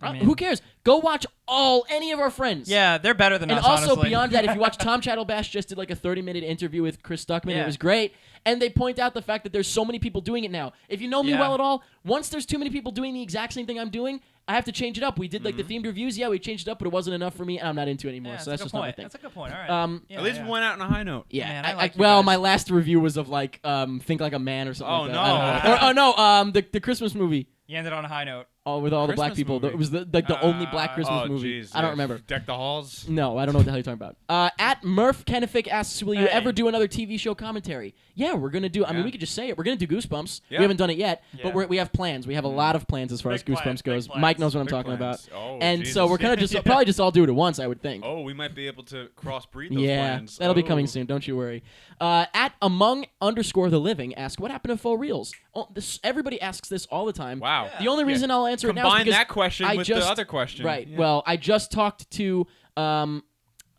I mean, Who cares? Go watch any of our friends. Yeah, they're better than And us, also honestly. beyond that, if you watch Tom Chattelbash just did like a 30-minute interview with Chris Stuckman, Yeah. it was great. And they point out the fact that there's so many people doing it now. If you know me Yeah. well at all, once there's too many people doing the exact same thing I'm doing, I have to change it up. We did like the themed reviews. Yeah, we changed it up, but it wasn't enough for me, and I'm not into it anymore. Yeah, so that's a just good not my point. thing. That's a good point. All right. Yeah, At least we went out on a high note. Yeah, Man, I like you well, guys. my last review was of like Think Like a Man or something Oh, like that. no. I don't know. The Christmas movie. You ended on a high note. With all the black Christmas people. movie. It was the only black Christmas Oh, movie. jeez. I don't yeah. remember. Deck the halls. No, I don't know what the hell you're talking about. At Murph Kennefic asks, will you Hey. ever do another TV show commentary? Yeah, we're going to do. I mean, Yeah. we could just say it. We're going to do Goosebumps. Yeah. We haven't done it yet, Yeah. but we have plans. We have a lot of plans as far as Big Goosebumps plans, goes. big plans. Mike knows what I'm Big talking plans. about. Oh, And Jesus. so we're going to just probably just all do it at once, I would think. Oh, we might be able to crossbreed those Yeah, plans. that'll be Oh. coming soon. Don't you worry. At _the living ask, what happened to Faux Reels? Oh, everybody asks this all the time. Wow. The only reason I'll answer it now is Combine because that question I with just, the other question. Right. Yeah. Well, I just talked to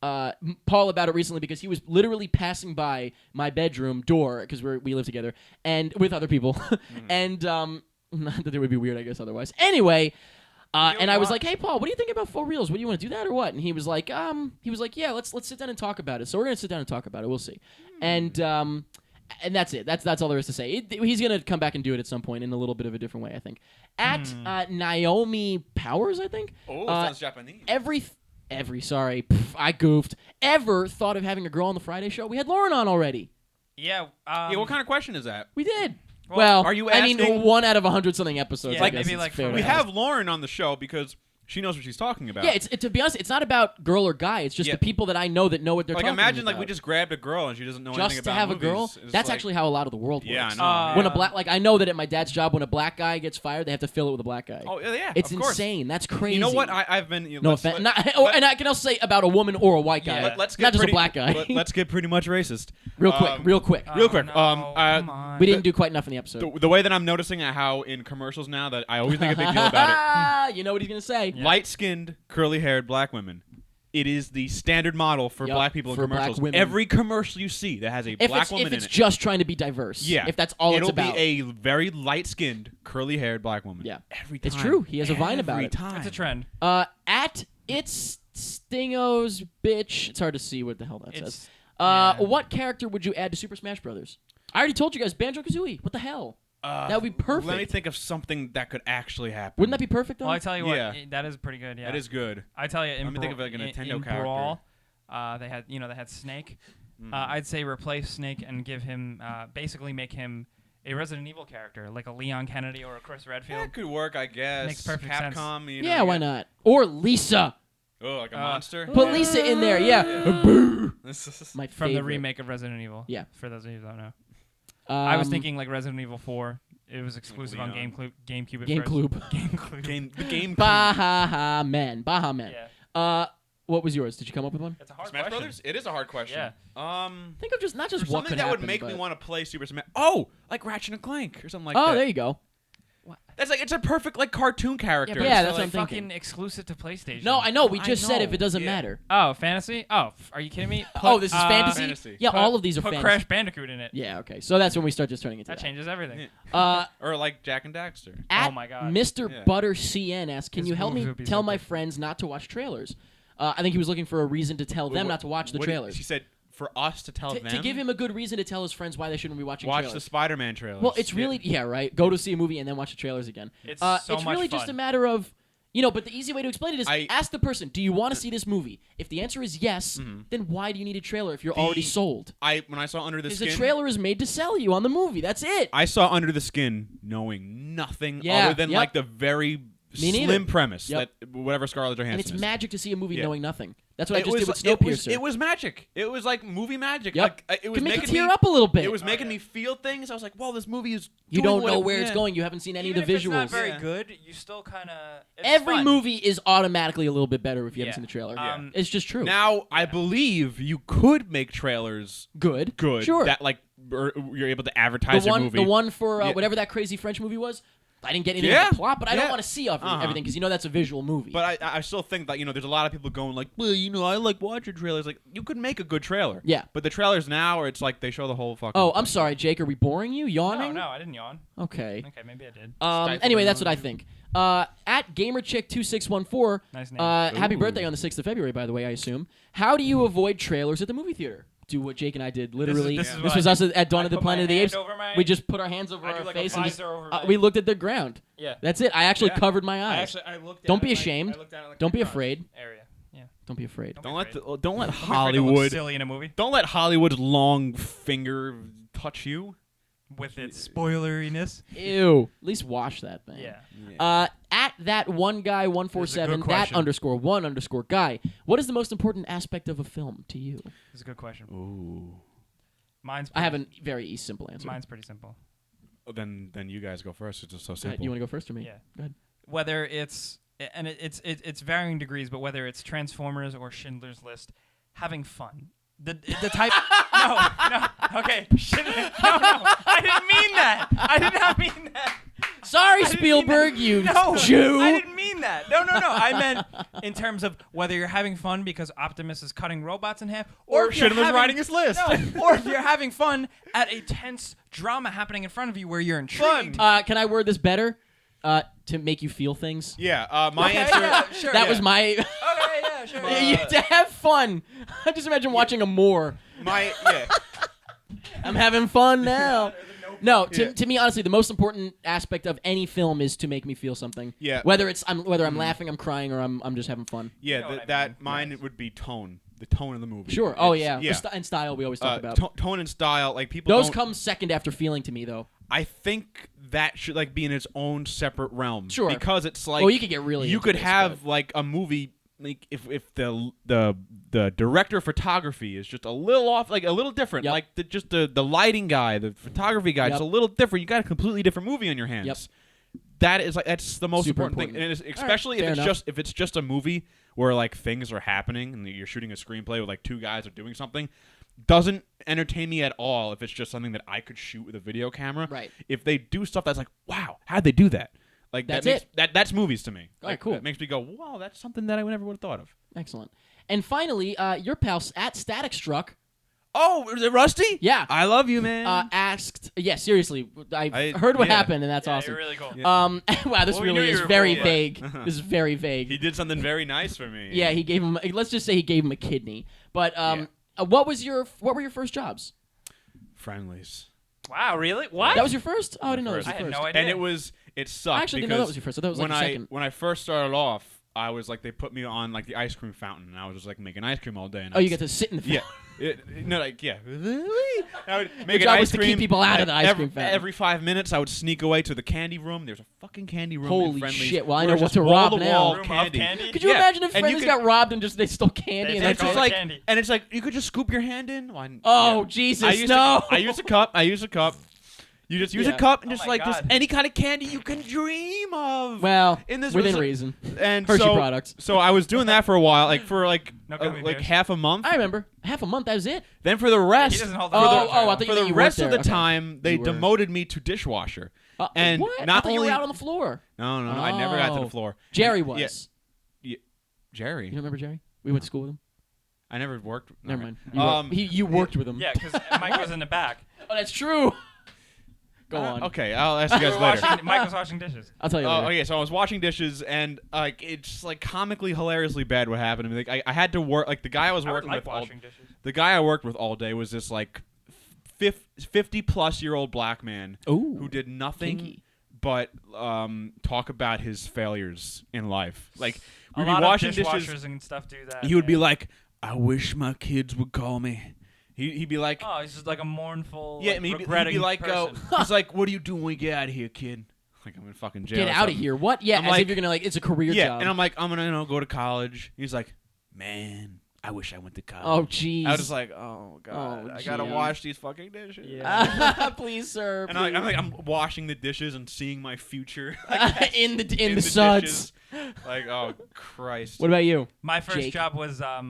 Paul about it recently because he was literally passing by my bedroom door because we live together and with other people, and not that it would be weird, I guess, otherwise. Anyway. And I was like, "Hey, Paul, what do you think about Faux Reels? What do you want to do that or what?" And he was like, "Yeah, let's sit down and talk about it." So we're gonna sit down and talk about it. We'll see. And that's it. That's all there is to say. He's gonna come back and do it at some point in a little bit of a different way, I think. At Naomi Powers, I think. Oh, sounds Japanese. Sorry, I goofed. Ever thought of having a girl on the Friday show? We had Lauren on already. Yeah. Yeah, what kind of question is that? We did. Well, are you I mean, asking- 1 out of 100 something episodes. Yeah, I guess maybe it's like fair for to We ask. have Lauren on the show because She knows what she's talking about. Yeah, to be honest, it's not about girl or guy. It's just Yeah. the people that I know that know what they're like talking imagine about. like we just grabbed a girl and she doesn't know anything Just to about have movies. a girl. It's That's like- actually how a lot of the world Yeah, works. I know. When a black, like I know that at my dad's job, when a black guy gets fired, they have to fill it with a black guy. Oh yeah, It's of course. insane. That's crazy. You know what? I've been. No offense. And I can also say about a woman or a white guy. Yeah. Let's get not just pretty, a black guy. Let's get pretty much racist. real quick. Um, Real quick. Real quick. No, Come on. We didn't do quite enough in the episode. The way that I'm noticing how in commercials now that I always make a big deal about it. You know what he's gonna say. Yeah. Light-skinned, curly-haired black women. It is the standard model for Yup, black people in for black commercials. women. Every commercial you see that has a If black it's woman if it's in it. just trying to be diverse. Yeah. If that's all It'll it's about. be a very light-skinned, curly-haired black woman. Yeah. Every time. It's true. He has a Vine about Every it. time. It's a trend. At it's Stingos bitch. It's hard to see what the hell that says. It's yeah. What character would you add to Super Smash Brothers? I already told you guys Banjo-Kazooie. What the hell? That would be perfect. Let me think of something that could actually happen. Wouldn't that be perfect though? Well, I tell you what, Yeah. that is pretty good. Yeah, That is good. I tell you, in Let me think of like a in Nintendo character. Brawl, they had Snake. I'd say replace Snake and give him basically make him a Resident Evil character, like a Leon Kennedy or a Chris Redfield. That could work, I guess. Makes perfect sense. Capcom, you know, yeah, why not? Or Lisa. Oh, like a monster. Put Lisa in there. Yeah. My From the favorite. remake of Resident Evil. Yeah. For those of you who don't know. I was Um, thinking like Resident Evil 4. It was exclusive on Leon. GameCube. At Game first. Club. GameCube. The game. Baha Men. Baha Men. Yeah. What was yours? Did you come up with one? It's a hard Smash question. Brothers? It is a hard question. Yeah. Think of just not just For what something could that happen, would make me but- want to play Super Smash. Oh, like Ratchet and Clank or something like that. Oh, there you go. That's like it's a perfect like cartoon character. but Yeah, it's that's what I'm fucking thinking. exclusive to PlayStation. No, I know. We I just said know, if it doesn't yeah. matter. Oh, fantasy? Oh, are you kidding me? Oh, this is fantasy? Fantasy. Yeah, Put- all of these are put fantasy. Crash Bandicoot in it. Yeah, okay. So that's when we start just turning into That that. changes everything. Or like Jack and Daxter. At Oh my God. Mr. Yeah. Butter CN asks, can His you help moves me would be tell so my good. friends not to watch trailers? I think he was looking for a reason to tell them not to watch the What- trailers. She said for us to tell them To give him a good reason to tell his friends why they shouldn't be watching watch trailers. the Spider-Man trailers. Well, it's really right. Go to see a movie and then watch the trailers again. It's so it's much really just a fun. matter of but the easy way to explain it is ask the person, do you want to see this movie? If the answer is yes, then why do you need a trailer if you're already sold? When I saw Under the Because Skin, the trailer is made to sell you on the movie. That's it. I saw Under the Skin knowing nothing Yeah, other than yep. like the very Me neither. slim premise Yep. that whatever Scarlett Johansson And it's is. magic to see a movie Yeah. knowing nothing. That's what I It just did with was- Snowpiercer. It was magic. It was like movie magic. Yep. Like, it was Can make you making tear me, up a little bit. It was making me feel things. I was like, "Well, this movie is." You doing don't what know it- where it's yeah. going. You haven't seen any Even of the if visuals. it's not very Yeah. good, you still kind of. Every movie is automatically a little bit better if you haven't Yeah. seen the trailer. Yeah. It's just true. Now, I believe you could make trailers good. good. Sure. That like you're able to advertise the your movie. one for Yeah. whatever that crazy French movie was. I didn't get anything Yeah. of the plot, but I don't Yeah. want to see Uh-huh. everything because that's a visual movie. But I still think that there's a lot of people going like, well, I like watching trailers. Like you could make a good trailer. Yeah. But the trailers now, are it's like they show the whole fucking. Oh, I'm sorry, Jake. Are we boring you? Yawning? No, I didn't yawn. Okay. Okay, maybe I did. Anyway, that's what I think. At GamerChick2614, Nice name. happy Ooh. birthday on the 6th of February, by the way, I assume. How do you avoid trailers at the movie theater? Do what Jake and I did, literally. this is This what was I us did. at Dawn I of the put my Planet of the hand Apes. over my- We just put our hands over I do our like a face and visor over my- we looked at the ground. Yeah. That's it. I actually Yeah. covered my eyes. I looked. Don't down be at my- ashamed. I looked down at, like, Don't my be crotch afraid. Area. Yeah. Don't be afraid. Don't let afraid. don't let I'm afraid to look Hollywood silly in a movie don't let Hollywood's long finger touch you. with its spoileriness. Ew. At least wash that thing. Yeah. At that one guy 147, This is a good that question. _1_ guy. What is the most important aspect of a film to you? That's a good question. Ooh. Mine's. I have a very simple answer. Mine's pretty simple. Then you guys go first. It's just so Go ahead. simple. You want to go first or me? Yeah. Go ahead. Whether it's it's varying degrees, but whether it's Transformers or Schindler's List, having fun. The type. no. Okay. Schindler, no. I didn't mean that. I did not mean that. Sorry, I didn't Spielberg, mean you that. No, Jew. I didn't mean that. No. I meant in terms of whether you're having fun because Optimus is cutting robots in half, or if you're Schindler's having- writing his list. No, or if you're having fun at a tense drama happening in front of you where you're intrigued. Can I word this better? To make you feel things. Yeah. My Okay, answer. yeah, sure. That yeah. was my. Okay, yeah, sure. To have fun. I just imagine watching a Moore. Yeah. I'm having fun now. No, Yeah. to me, honestly, the most important aspect of any film is to make me feel something. Yeah. Whether I'm laughing, I'm crying, or I'm just having fun. Yeah. know what I that mean. mine would be tone. The tone of the movie. Sure. Oh It's- yeah. Yeah. And style we always talk about. Tone and style. Like people. Those don't, come second after feeling to me, though. I think that should like be in its own separate realm. Sure. Because it's like Well, you could get really. you into could this, have but- like a movie like if the director of photography is just a little off, like a little different, Yep. like the lighting guy, the photography guy, Yep. just a little different. You got a completely different movie on your hands. Yep. That's the most Super important thing, important. and especially fair enough. if it's just a movie where like things are happening and you're shooting a screenplay with like two guys are doing something. Doesn't entertain me at all if it's just something that I could shoot with a video camera. Right. If they do stuff that's like, wow, how'd they do that? Like That's that makes, that's movies to me. All right, Like, cool. That makes me go, wow, that's something that I never would have thought of. Excellent. And finally, your pal at Static Struck. Oh, is it Rusty? Yeah. I love you, man. Asked. Yeah, seriously, I I- heard what yeah. happened, and that's Yeah, awesome. you're really cool. Wow, this Well, we knew really you is were very cool, but- vague. This is very vague. He did something very nice for me. Yeah, he gave him. Let's just say he gave him a kidney. But what were your first jobs? Friendlies. Wow, really? What? That was your first? Oh, I didn't know that was first. your I had first. no idea. And it sucked. I actually didn't know that was your first. I thought it was when like your second. when I first started off, I was like they put me on like the ice cream fountain, and I was just like making ice cream all day. And Oh, you get to sit in the. yeah. No, like yeah. I would make job an was ice to keep cream. people out of the ice every, cream fountain. Every 5 minutes, I would sneak away to the candy room. There's a fucking candy room. in Holy Friendly's shit, well, I where know it's what just to rob now. wall-to-wall Room of candy. candy? Could you Yeah. imagine if And you Friendly's could- got robbed and just they stole candy They and And it's that's just it? like, candy. and it's like you could just scoop your hand in. Oh, Yeah. Jesus, no. I use a cup. You just use Yeah. a cup and Oh just my like just God. any kind of candy you can dream of. Well, in this within was- reason. and Hershey so, products. So I was doing that for a while, like for like No gummy like bears. half a month. I remember. Half a month, that was it. Then for the rest, He doesn't hold Oh, the oh, doors I very thought well. you for meant the you rest worked of the there. Okay. time, they You were- demoted me to dishwasher. And what? I not thought you only were out on the floor. no, I never got to Oh. the floor. Jerry And- was. Yeah, Jerry. You remember Jerry? We went to school with him. I never worked. Never okay. mind. You worked with him. Yeah, because Mike was in the back. Oh, that's true. Go on. Okay, I'll ask you We guys were later. Mike was washing dishes. I'll tell you Oh, later. okay. So I was washing dishes, and like it's like comically, hilariously bad what happened to me. Like I had to work. Like the guy I was I would working like with, all, washing dishes. the guy I worked with all day was this like 50-plus-year-old black man Ooh. who did nothing kinky. but talk about his failures in life. Like A we'd be lot washing of dishes. dishwashers and stuff do that. He would be yeah. like, "I wish my kids would call me." He'd be like, Oh, he's just like a mournful, "Yeah," like, he'd regretting be like, person. he's like, "What do you do when we get out of here, kid?" Like I'm in fucking jail. Get or out of something. here. What? Yeah, I'm as like- if you're going to, it's a career Yeah, job. and I'm like, I'm gonna go to college. He's like, "Man, I wish I went to college." oh, jeez. I was just like, "Oh god, Oh, I gotta geez. wash these fucking dishes." Yeah. Please, sir. And I'm washing the dishes and seeing my future in the in the suds. dishes. Like, oh Christ. What about you? My first Jake. job was I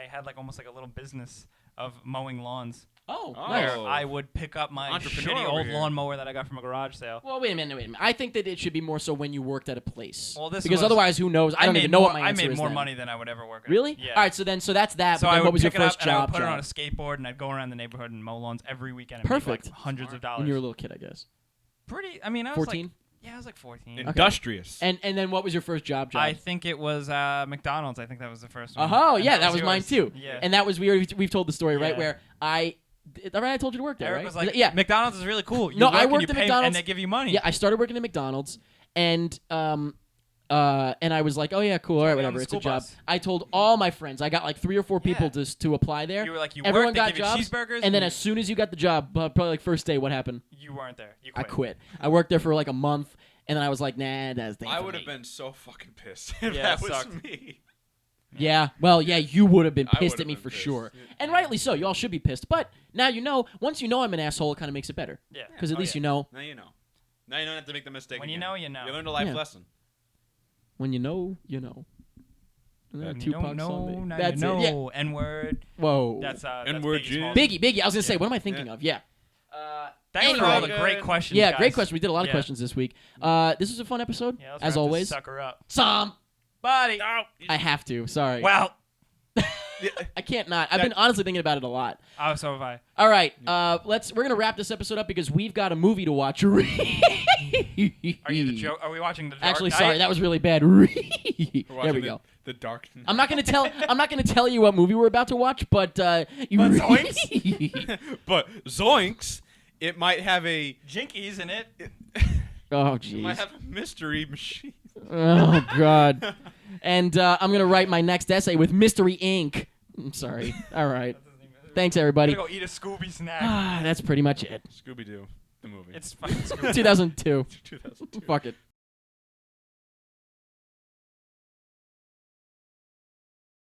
had like almost like a little business of mowing lawns. Oh, Oh. nice. Where I would pick up my Entrepreneur shitty over old here. lawnmower that I got from a garage sale. Well, wait a minute. I think that it should be more so when you worked at a place. Well, this because was- otherwise, who knows? I don't made even know more, what my answer I made is more then. money than I would ever work at. Really? Yeah. All right. So that's that. So but I then would what was your pick it up first and I would job? put it on a skateboard and I'd go around the neighborhood and mow lawns every weekend. And Perfect. Make like hundreds of dollars. When you were a little kid, I guess. Pretty. I mean, I was 14. like, yeah, I was like 14. Industrious. And then what was your first job? I think it was McDonald's. I think that was the first one. Oh And yeah, that was yours. mine too. Yeah. And that was we've told the story right Yeah. where I told you to work there, Eric right? was like, yeah. McDonald's is really cool. You No, work I and worked you at pay, McDonald's. and they give you money. Yeah, I started working at McDonald's, and I was like, oh yeah, cool, all right, Get on whatever, the it's a school job. bus. I told all my friends. I got like 3 or 4 people Yeah. to apply there. You were like, you Everyone work, they got give you jobs, cheeseburgers, and then as soon as you got the job, probably like first day, what happened? you weren't there. You I quit. quit. I worked there for like a month, and then I was like, nah, that's the thing I for would me. have been so fucking pissed if Yeah, that it was sucked. me. Yeah, well, yeah, you would have been I pissed would've at me been for pissed. sure, and rightly so. You all should be pissed, but now you know. Once you know I'm an asshole, it kind of makes it better. Yeah. Because at Oh, least yeah. you know. Now you know. Now you don't have to make the mistake. When you again. know, you know. You learned a life Yeah. lesson. When you know, you know. Isn't that a When you Tupac don't know, song? now That's you know. it. Yeah. N-word. Whoa. That's N-word Biggie's Jim. fault. Biggie. I was gonna say, Yeah. what am I thinking of? Yeah. Thanks for all the Anyway. great questions. Yeah, guys. great question. We did a lot of Yeah. questions this week. This was a fun episode, Yeah, let's as wrap this always. Sucker up, Somebody. buddy. I have to. Sorry. Well, I can't not. I've been honestly thinking about it a lot. oh, so have I. All right. We're gonna wrap this episode up because we've got a movie to watch. Are you the joke? Are we watching the? Dark Actually, Knight? sorry, that was really bad. We're There watching we go. The Dark. I'm not gonna tell you what movie we're about to watch, but you. But zoinks? But zoinks, it might have a. Jinkies in it. Oh It jeez. might have a mystery machine. Oh god. And I'm gonna write my next essay with Mystery Inc. I'm sorry. All right. Thanks I'm everybody. gonna go eat a Scooby snack. That's pretty much it. Scooby Doo. The movie. It's fucking Scooby. 2002. 2002. Fuck it.